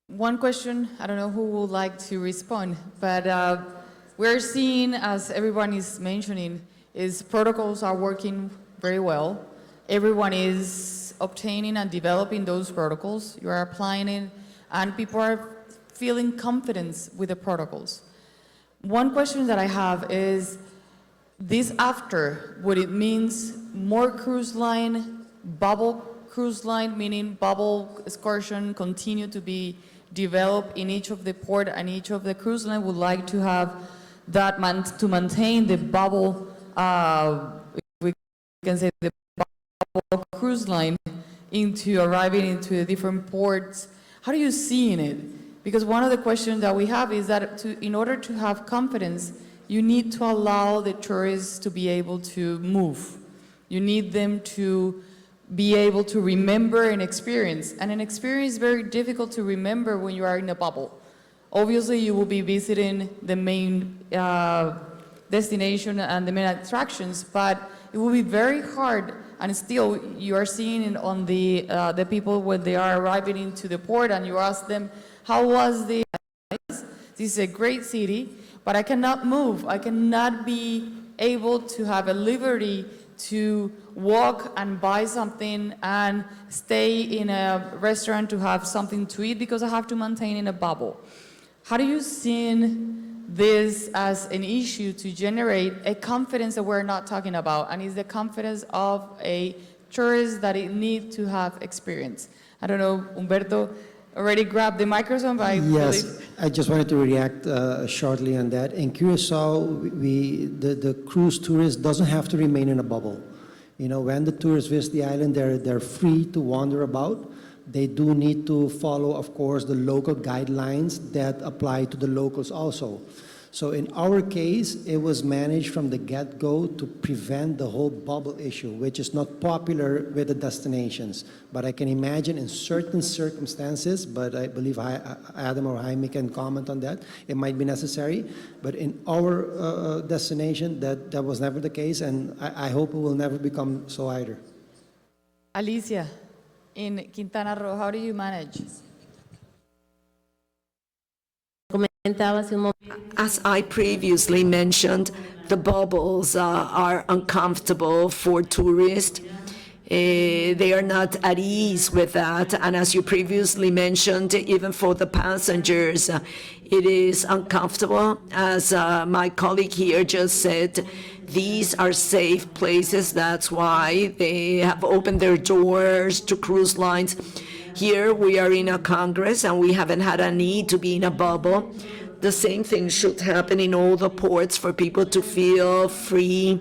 One question, I don't know who would like to respond, but we're seeing, as everyone is mentioning, is protocols are working very well. Everyone is obtaining and developing those protocols. You are applying it, and people are feeling confidence with the protocols. One question that I have is, this after, what it means more cruise line, bubble cruise line, meaning bubble excursion continue to be developed in each of the port, and each of the cruise line would like to have that to maintain the bubble, if we can say the bubble cruise line into arriving into the different ports. How do you see in it? Because one of the questions that we have is that in order to have confidence, you need to allow the tourists to be able to move. You need them to be able to remember an experience. And an experience is very difficult to remember when you are in a bubble. Obviously, you will be visiting the main destination and the main attractions, but it will be very hard, and still you are seeing it on the people when they are arriving into the port, and you ask them, how was the this is a great city, but I cannot move. I cannot be able to have a liberty to walk and buy something and stay in a restaurant to have something to eat because I have to maintain in a bubble. How do you see this as an issue to generate a confidence that we're not talking about, and is the confidence of a tourists that need to have experience. I don't know, Humberto already grabbed the microphone, but I Yes, believe... I just wanted to react shortly on that. In Curacao, the cruise tourist doesn't have to remain in a bubble. You know, when the tourists visit the island, they're free to wander about. They do need to follow, of course, the local guidelines that apply to the locals also. So in our case, it was managed from the get-go to prevent the whole bubble issue, which is not popular with the destinations. But I can imagine in certain circumstances, but I believe Adam or Jaime can comment on that, it might be necessary. But in our destination, that was never the case, and I hope it will never become so either. Alicia, in Quintana Roo, how do you manage? Comentaba hace un momento. As I previously mentioned, the bubbles are uncomfortable for tourists. They are not at ease with that. And as you previously mentioned, even for the passengers, it is uncomfortable. As my colleague here just said, these are safe places. That's why they have opened their doors to cruise lines. Here we are in a Congress and we haven't had a need to be in a bubble. The same thing should happen in all the ports for people to feel free,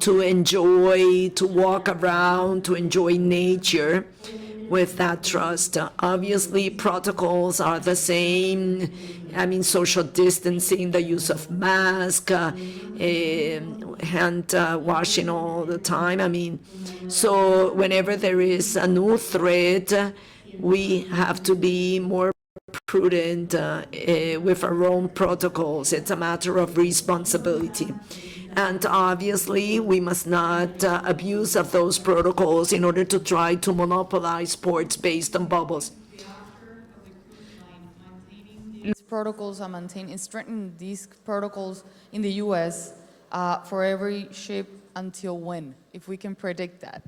to enjoy, to walk around, to enjoy nature with that trust. Obviously, protocols are the same. I mean, social distancing, the use of mask, hand washing all the time. I mean, so whenever there is a new threat, we have to be more prudent with our own protocols. It's a matter of responsibility. And obviously, we must not abuse of those protocols in order to try to monopolize ports based on bubbles. These protocols are maintained and strengthen these protocols in the U.S. For every ship until when, if we can predict that?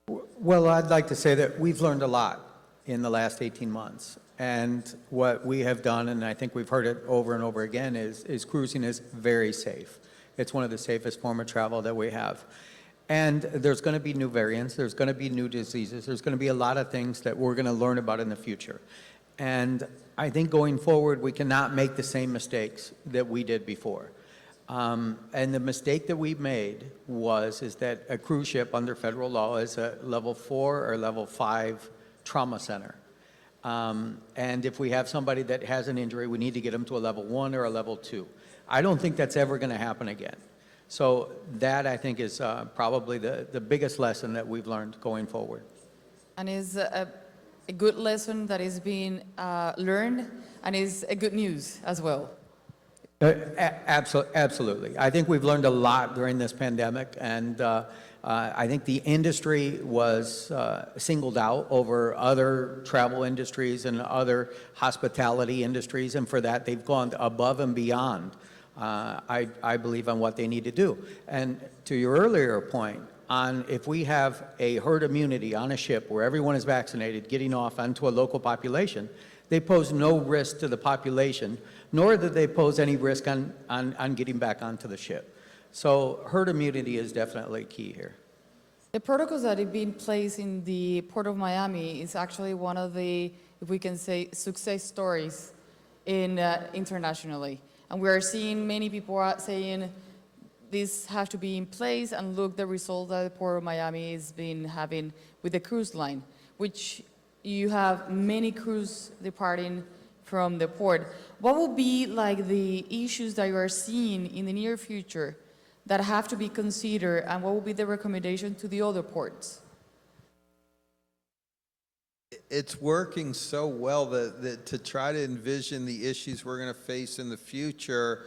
Well, I'd like to say that we've learned a lot in the last 18 months. And what we have done, and I think we've heard it over and over again, is cruising is very safe. It's one of the safest form of travel that we have. And there's going to be new variants, there's going to be new diseases, there's going to be a lot of things that we're going to learn about in the future. And I think going forward, we cannot make the same mistakes that we did before. And the mistake that we made is that a cruise ship under federal law is a level 4 or level 5 trauma center. And if we have somebody that has an injury, we need to get them to a level 1 or a level 2. I don't think that's ever going to happen again. So that, I think, is probably the biggest lesson that we've learned going forward. And is a good lesson that is being learned and is a good news as well. Absolutely. I think we've learned a lot during this pandemic, and I think the industry was singled out over other travel industries and other hospitality industries, and for that they've gone above and beyond, I believe, on what they need to do. And to your earlier point, on if we have a herd immunity on a ship where everyone is vaccinated getting off onto a local population, they pose no risk to the population, nor do they pose any risk on getting back onto the ship. So herd immunity is definitely key here. The protocols that have been placed in the Port of Miami is actually one of the, if we can say, success stories in internationally. And we are seeing many people are saying this has to be in place, and look the result that the Port of Miami has been having with the cruise line, which you have many crews departing from the port. What will be like the issues that you are seeing in the near future that have to be considered, and what will be the recommendation to the other ports? It's working so well that to try to envision the issues we're going to face in the future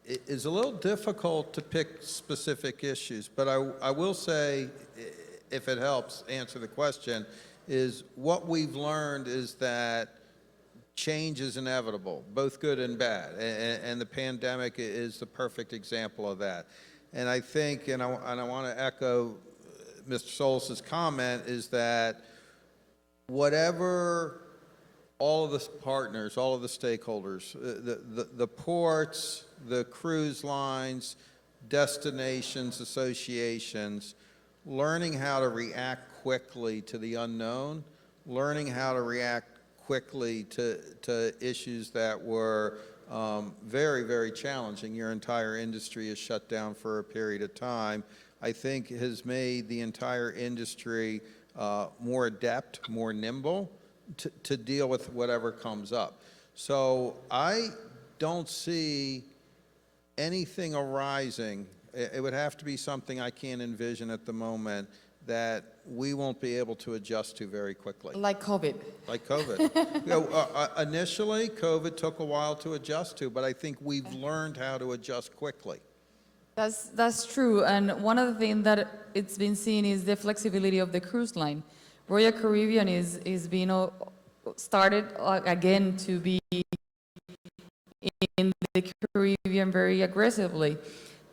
it is a little difficult to pick specific issues. But I will say, if it helps answer the question, is what we've learned is that change is inevitable, both good and bad, and the pandemic is the perfect example of that. And I think, and I want to echo Mr. Solis' comment, is that whatever all of the partners, all of the stakeholders, the ports, the cruise lines, destinations, associations, learning how to react quickly to the unknown, learning how to react quickly to issues that were very, very challenging. Your entire industry is shut down for a period of time. I think has made the entire industry more adept, more nimble to deal with whatever comes up. So I don't see anything arising. It would have to be something I can't envision at the moment that we won't be able to adjust to very quickly. Like COVID. Like COVID. Initially, COVID took a while to adjust to, but I think we've learned how to adjust quickly. That's true, and one of the things that it's been seen is the flexibility of the cruise line. Royal Caribbean is being started again to be in the Caribbean very aggressively.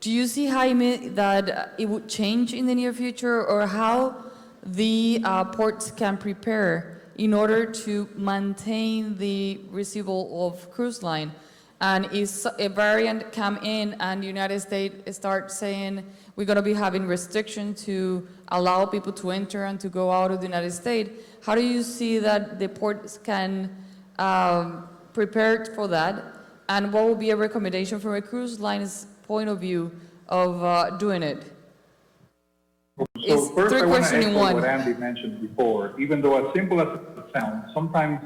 Do you see, Jaime, that it would change in the near future, or how the ports can prepare in order to maintain the receivable of cruise line? And if a variant come in and the United States start saying we're going to be having restrictions to allow people to enter and to go out of the United States, how do you see that the ports can prepare for that? And what would be a recommendation from a cruise line's point of view of doing it? So first, I want to echo one. what Andy mentioned before. Even though as simple as it sounds, sometimes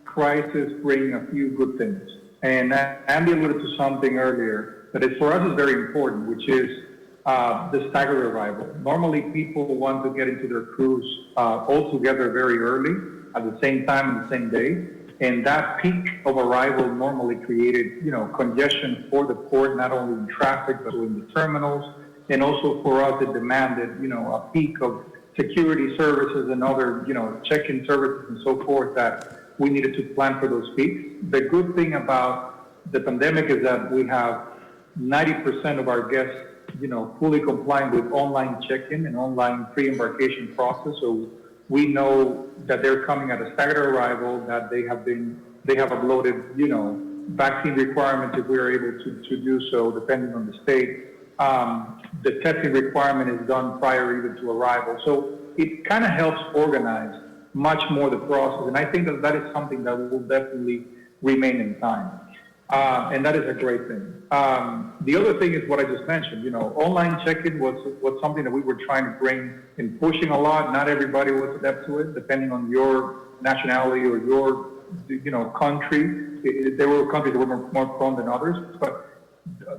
crises bring a few good things. And Andy alluded to something earlier that is, for us is very important, which is the staggered arrival. Normally, people want to get into their cruise all together very early, at the same time, on the same day. And that peak of arrival normally created, congestion for the port, not only in traffic, but in the terminals. And also for us, it demanded, a peak of security services and other, check-in services and so forth that we needed to plan for those peaks. The good thing about the pandemic is that we have 90% of our guests, fully compliant with online check-in and online pre-embarkation process. So we know that they're coming at a staggered arrival, that they have uploaded, vaccine requirements if we are able to do so, depending on the state. The testing requirement is done prior even to arrival. So it kind of helps organize much more the process. And I think that is something that will definitely remain in time. And that is a great thing. The other thing is what I just mentioned, online check-in was something that we were trying to bring and pushing a lot. Not everybody was adept to it, depending on your nationality or your, country. There were countries that were more prone than others, but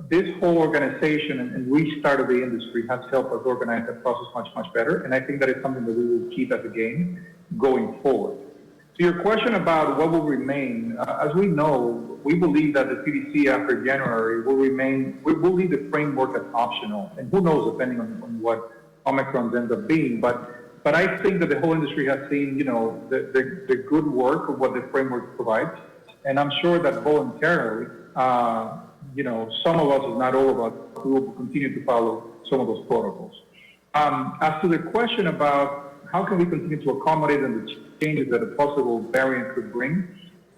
this whole organization and restart of the industry has helped us organize that process much, much better. And I think that is something that we will keep as a game going forward. To your question about what will remain, as we know, we believe that the CDC after January will remain, we will leave the framework as optional. And who knows, depending on what Omicron ends up being. But I think that the whole industry has seen, the good work of what the framework provides. And I'm sure that voluntarily, some of us, if not all of us, we will continue to follow some of those protocols. As to the question about how can we continue to accommodate and the changes that a possible variant could bring,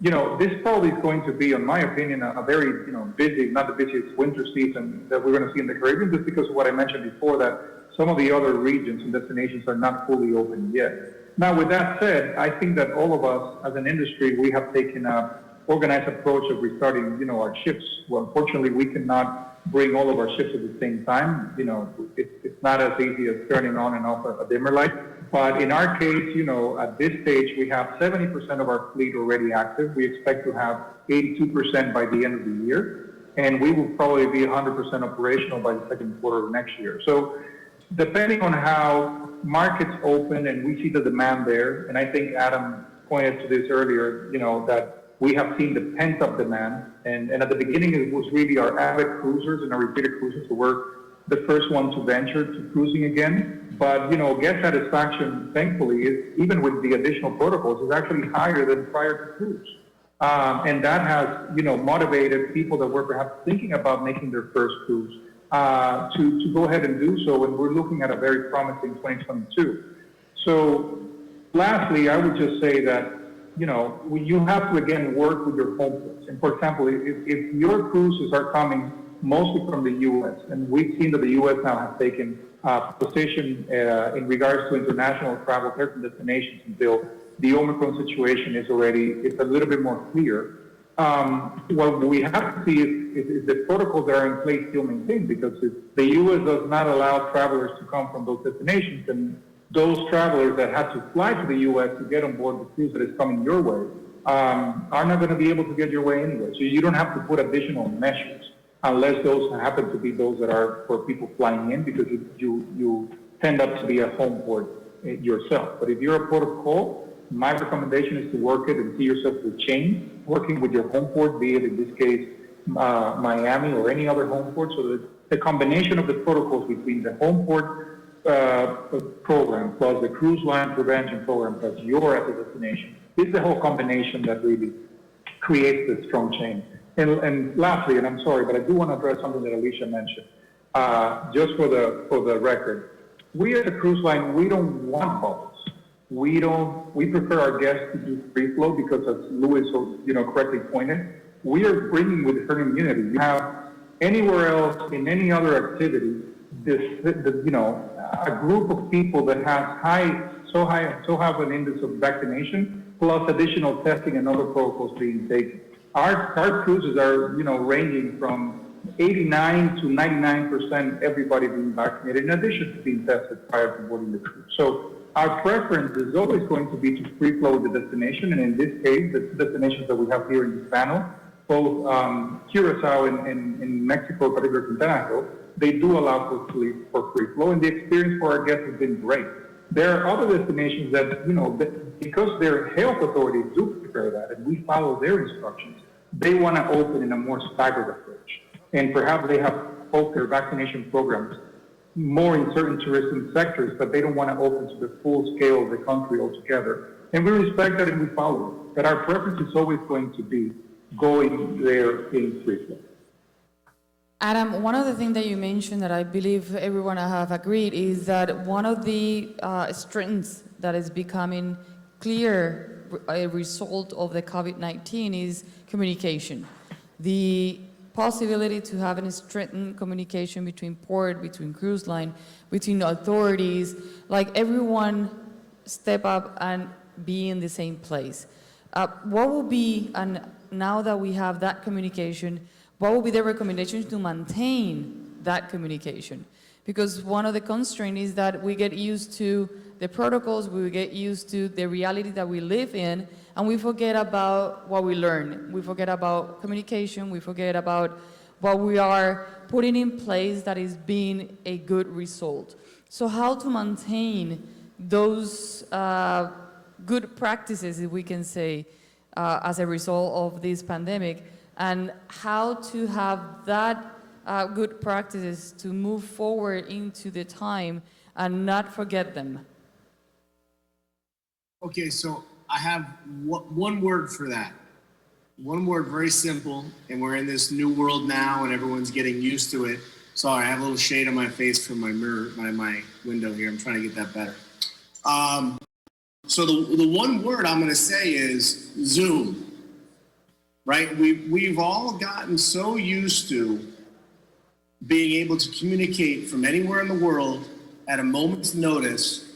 this probably is going to be, in my opinion, a very, busy, not the busiest winter season that we're going to see in the Caribbean, just because of what I mentioned before, that some of the other regions and destinations are not fully open yet. Now, with that said, I think that all of us as an industry, we have taken a organized approach of restarting, our ships. Well, unfortunately, we cannot bring all of our ships at the same time. It's not as easy as turning on and off a dimmer light. But in our case, at this stage, we have 70% of our fleet already active. We expect to have 82% by the end of the year. And we will probably be 100% operational by the second quarter of next year. So depending on how markets open and we see the demand there, and I think Adam pointed to this earlier, that we have seen the pent-up demand, and at the beginning it was really our avid cruisers and our repeated cruisers who were the first ones to venture to cruising again. But, guest satisfaction, thankfully, is, even with the additional protocols, is actually higher than prior to cruise. And that has, motivated people that were perhaps thinking about making their first cruise to go ahead and do so, and we're looking at a very promising 2022. So lastly, I would just say that you have to, again, work with your home ports. And for example, if your cruises are coming, mostly from the U.S. And we've seen that the U.S. now has taken position in regards to international travel, certain destinations until the Omicron situation is it's a little bit more clear. What we have to see is the protocols that are in place still maintained, because if the U.S. does not allow travelers to come from those destinations, then those travelers that have to fly to the U.S. to get on board the cruise that is coming your way are not going to be able to get your way anyway. So you don't have to put additional measures unless those happen to be those that are for people flying in, because you tend up to be a home port yourself. But if you're a port of call, my recommendation is to work it and see yourself as a chain, working with your home port, be it in this case Miami or any other home port, so that the combination of the protocols between the home port program plus the cruise line prevention program plus your at the destination is the whole combination that really creates the strong chain. And lastly, and I'm sorry, but I do want to address something that Alicia mentioned, just for the record. We as a cruise line, we don't want bubbles. We prefer our guests to do free flow because, as Louis, correctly pointed, we are bringing with herd immunity. You have anywhere else in any other activity, a group of people that has so have an index of vaccination plus additional testing and other protocols being taken. Our cruises are, ranging from 89 to 99% everybody being vaccinated, in addition to being tested prior to boarding the cruise. So our preference is always going to be to free flow the destination, and in this case, the destinations that we have here in this panel, both Curacao and Mexico, particularly Quintana, they do allow for free flow, and the experience for our guests has been great. There are other destinations that, because their health authorities do prepare that, and we follow their instructions, they want to open in a more staggered approach. And perhaps they have both their vaccination programs more in certain tourism sectors, but they don't want to open to the full scale of the country altogether. And we respect that and we follow it. But our preference is always going to be going there in free flow. Adam, one of the things that you mentioned that I believe everyone have agreed is that one of the strengths that is becoming clear a result of the COVID-19 is communication. The possibility to have a strengthened communication between port, between cruise line, between authorities, like everyone step up and be in the same place. What will be, and now that we have that communication, what will be the recommendations to maintain that communication? Because one of the constraints is that we get used to the protocols, we get used to the reality that we live in, and we forget about what we learn. We forget about communication, we forget about what we are putting in place that is being a good result. So how to maintain those good practices, if we can say, as a result of this pandemic, and how to have that good practices to move forward into the time and not forget them. Okay, so I have one word for that. One word, very simple, and we're in this new world now and everyone's getting used to it. Sorry, I have a little shade on my face from my mirror, my window here. I'm trying to get that better. So the one word I'm gonna say is Zoom, right? We've all gotten so used to being able to communicate from anywhere in the world at a moment's notice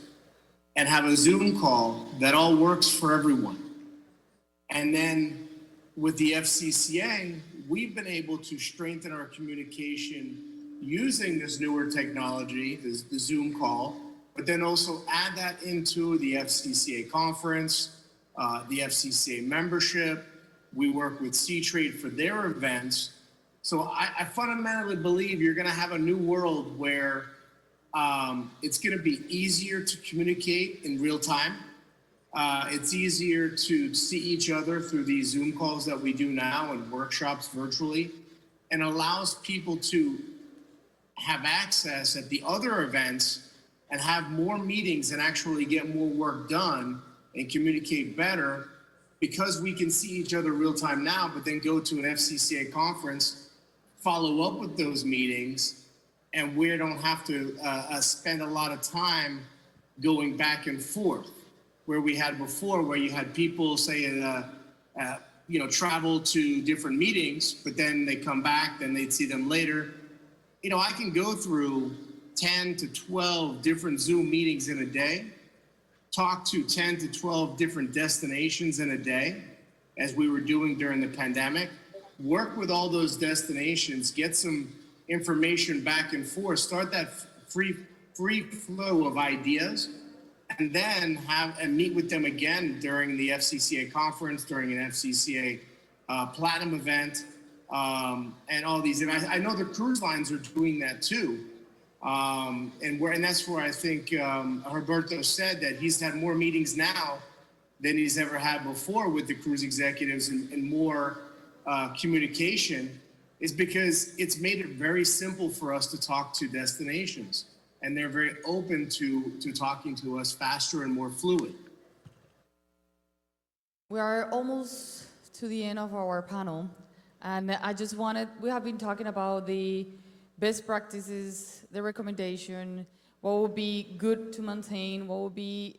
and have a Zoom call that all works for everyone. And then with the FCCA, we've been able to strengthen our communication using this newer technology, the Zoom call, but then also add that into the FCCA conference, the FCCA membership. We work with C-Trade for their events. So I fundamentally believe you're gonna have a new world where it's gonna be easier to communicate in real time. It's easier to see each other through these Zoom calls that we do now and workshops virtually, and allows people to have access at the other events and have more meetings and actually get more work done and communicate better, because we can see each other real time now, but then go to an FCCA conference, follow up with those meetings, and we don't have to spend a lot of time going back and forth, where we had before, where you had people say travel to different meetings, but then they come back, then they'd see them later. I can go through 10 to 12 different Zoom meetings in a day, talk to 10 to 12 different destinations in a day, as we were doing during the pandemic, work with all those destinations, get some information back and forth, start that free flow of ideas, and then meet with them again during the FCCA conference, during an FCCA Platinum event, and all these. And I know the cruise lines are doing that too. And that's where I think Humberto said that he's had more meetings now than he's ever had before with the cruise executives and more communication, is because it's made it very simple for us to talk to destinations. And they're very open to talking to us faster and more fluid. We are almost to the end of our panel, and we have been talking about the best practices, the recommendation, what would be good to maintain, what would be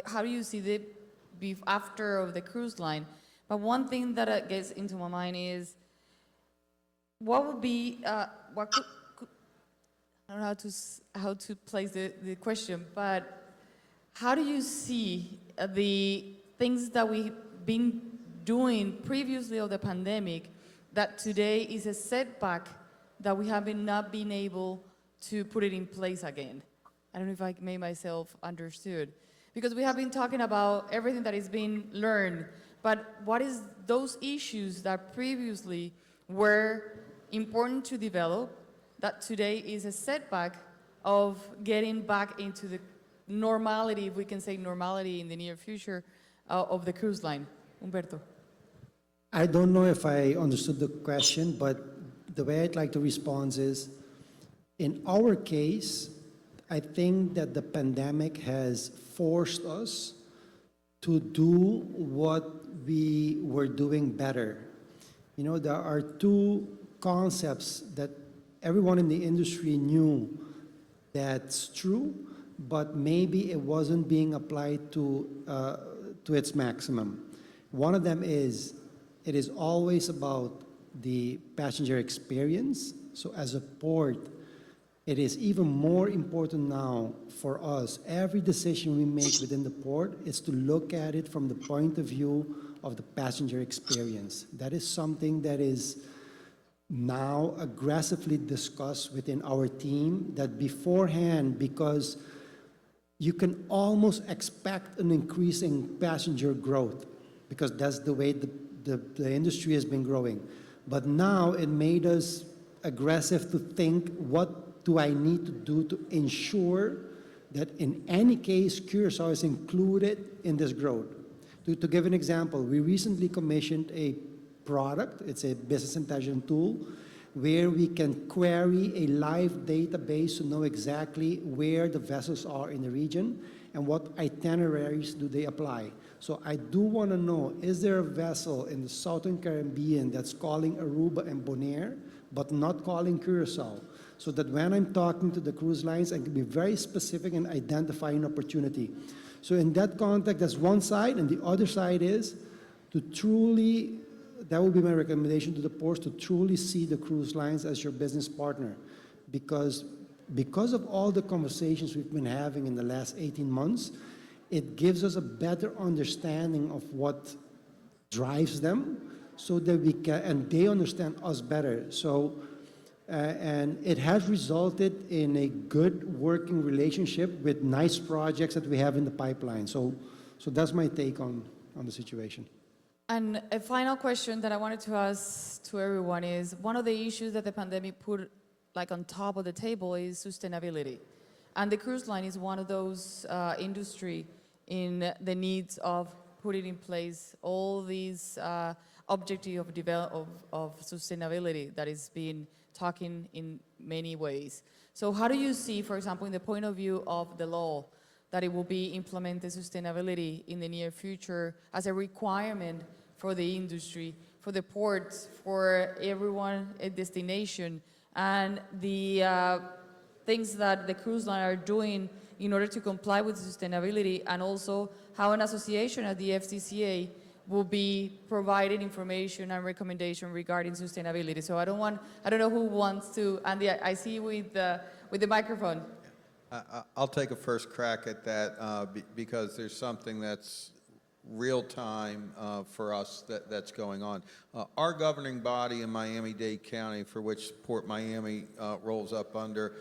how do you see the after of the cruise line? But one thing that gets into my mind is, what would be, I don't know how to place the question, but how do you see the things that we've been doing previously of the pandemic that today is a setback that we have not been able to put it in place again? I don't know if I made myself understood. Because we have been talking about everything that is being learned, but what is those issues that previously were important to develop that today is a setback of getting back into the normality, if we can say normality in the near future, of the cruise line? Humberto. I don't know if I understood the question, but the way I'd like to respond is, in our case, I think that the pandemic has forced us to do what we were doing better. There are two concepts that everyone in the industry knew that's true, but maybe it wasn't being applied to its maximum. One of them is, it is always about the passenger experience. So as a port, it is even more important now for us. Every decision we make within the port is to look at it from the point of view of the passenger experience. That is something that is now aggressively discussed within our team, that beforehand, because you can almost expect an increase in passenger growth, because that's the way the industry has been growing. But now it made us aggressive to think, what do I need to do to ensure that in any case, Curaçao is included in this growth? To give an example, we recently commissioned a product, it's a business intelligence tool, where we can query a live database to know exactly where the vessels are in the region and what itineraries do they apply. So I do want to know, is there a vessel in the Southern Caribbean that's calling Aruba and Bonaire, but not calling Curaçao? So that when I'm talking to the cruise lines, I can be very specific in identifying opportunity. So in that context, that's one side, and the other side is to truly, that would be my recommendation to the ports, to truly see the cruise lines as your business partner. Because of all the conversations we've been having in the last 18 months, it gives us a better understanding of what drives them, so that we can, and they understand us better. So, and it has resulted in a good working relationship with nice projects that we have in the pipeline. So that's my take on the situation. And a final question that I wanted to ask to everyone is, one of the issues that the pandemic put on top of the table is sustainability. And the cruise line is one of those industry in the needs of putting in place all these objective of sustainability that is being talking in many ways. So how do you see, for example, in the point of view of the law, that it will be implemented sustainability in the near future as a requirement for the industry, for the ports, for everyone at destination, and the things that the cruise line are doing in order to comply with sustainability, and also how an association at the FCCA will be providing information and recommendation regarding sustainability. So I don't know who wants to, Andy, I see you with the microphone. I'll take a first crack at that because there's something that's real time for us that's going on. Our governing body in Miami-Dade County, for which PortMiami rolls up under,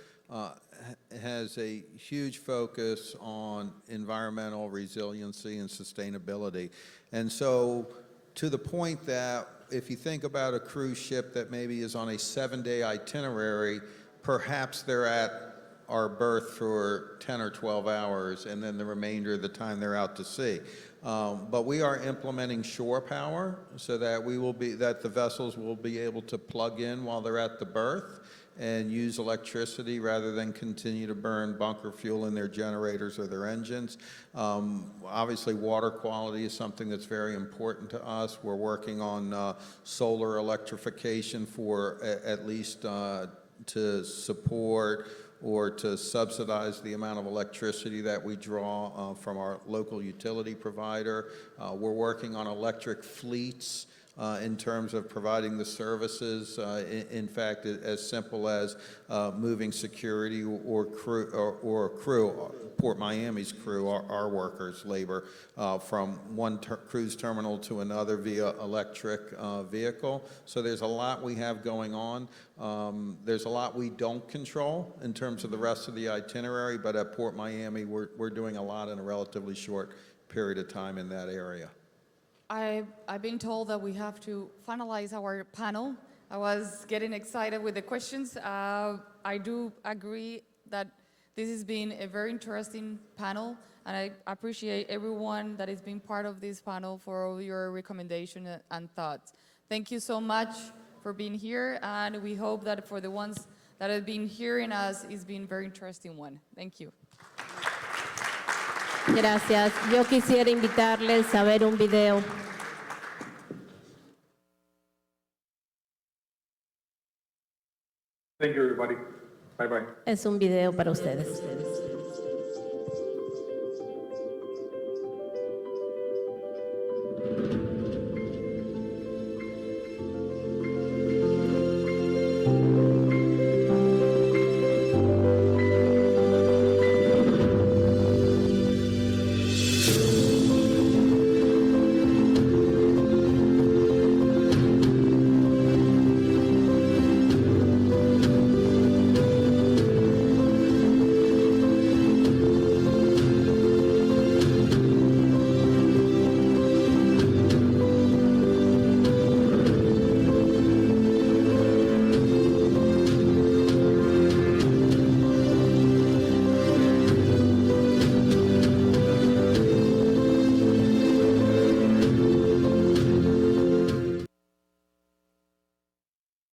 has a huge focus on environmental resiliency and sustainability. And so to the point that if you think about a cruise ship that maybe is on a 7-day itinerary, perhaps they're at our berth for 10 or 12 hours, and then the remainder of the time they're out to sea. But we are implementing shore power so that the vessels will be able to plug in while they're at the berth and use electricity rather than continue to burn bunker fuel in their generators or their engines. Obviously, water quality is something that's very important to us. We're working on solar electrification for at least to support or to subsidize the amount of electricity that we draw from our local utility provider. We're working on electric fleets in terms of providing the services. In fact, as simple as moving security or crew, PortMiami's crew, our workers' labor, from one cruise terminal to another via electric vehicle. So there's a lot we have going on. There's a lot we don't control in terms of the rest of the itinerary, but at PortMiami, we're doing a lot in a relatively short period of time in that area. I've been told that we have to finalize our panel. I was getting excited with the questions. I do agree that this has been a very interesting panel, and I appreciate everyone that has been part of this panel for all your recommendations and thoughts. Thank you so much for being here, and we hope that for the ones that have been hearing us, it's been a very interesting one. Thank you. Gracias. Yo quisiera invitarles a ver un video. Thank you, everybody. Bye-bye. Es un video para ustedes.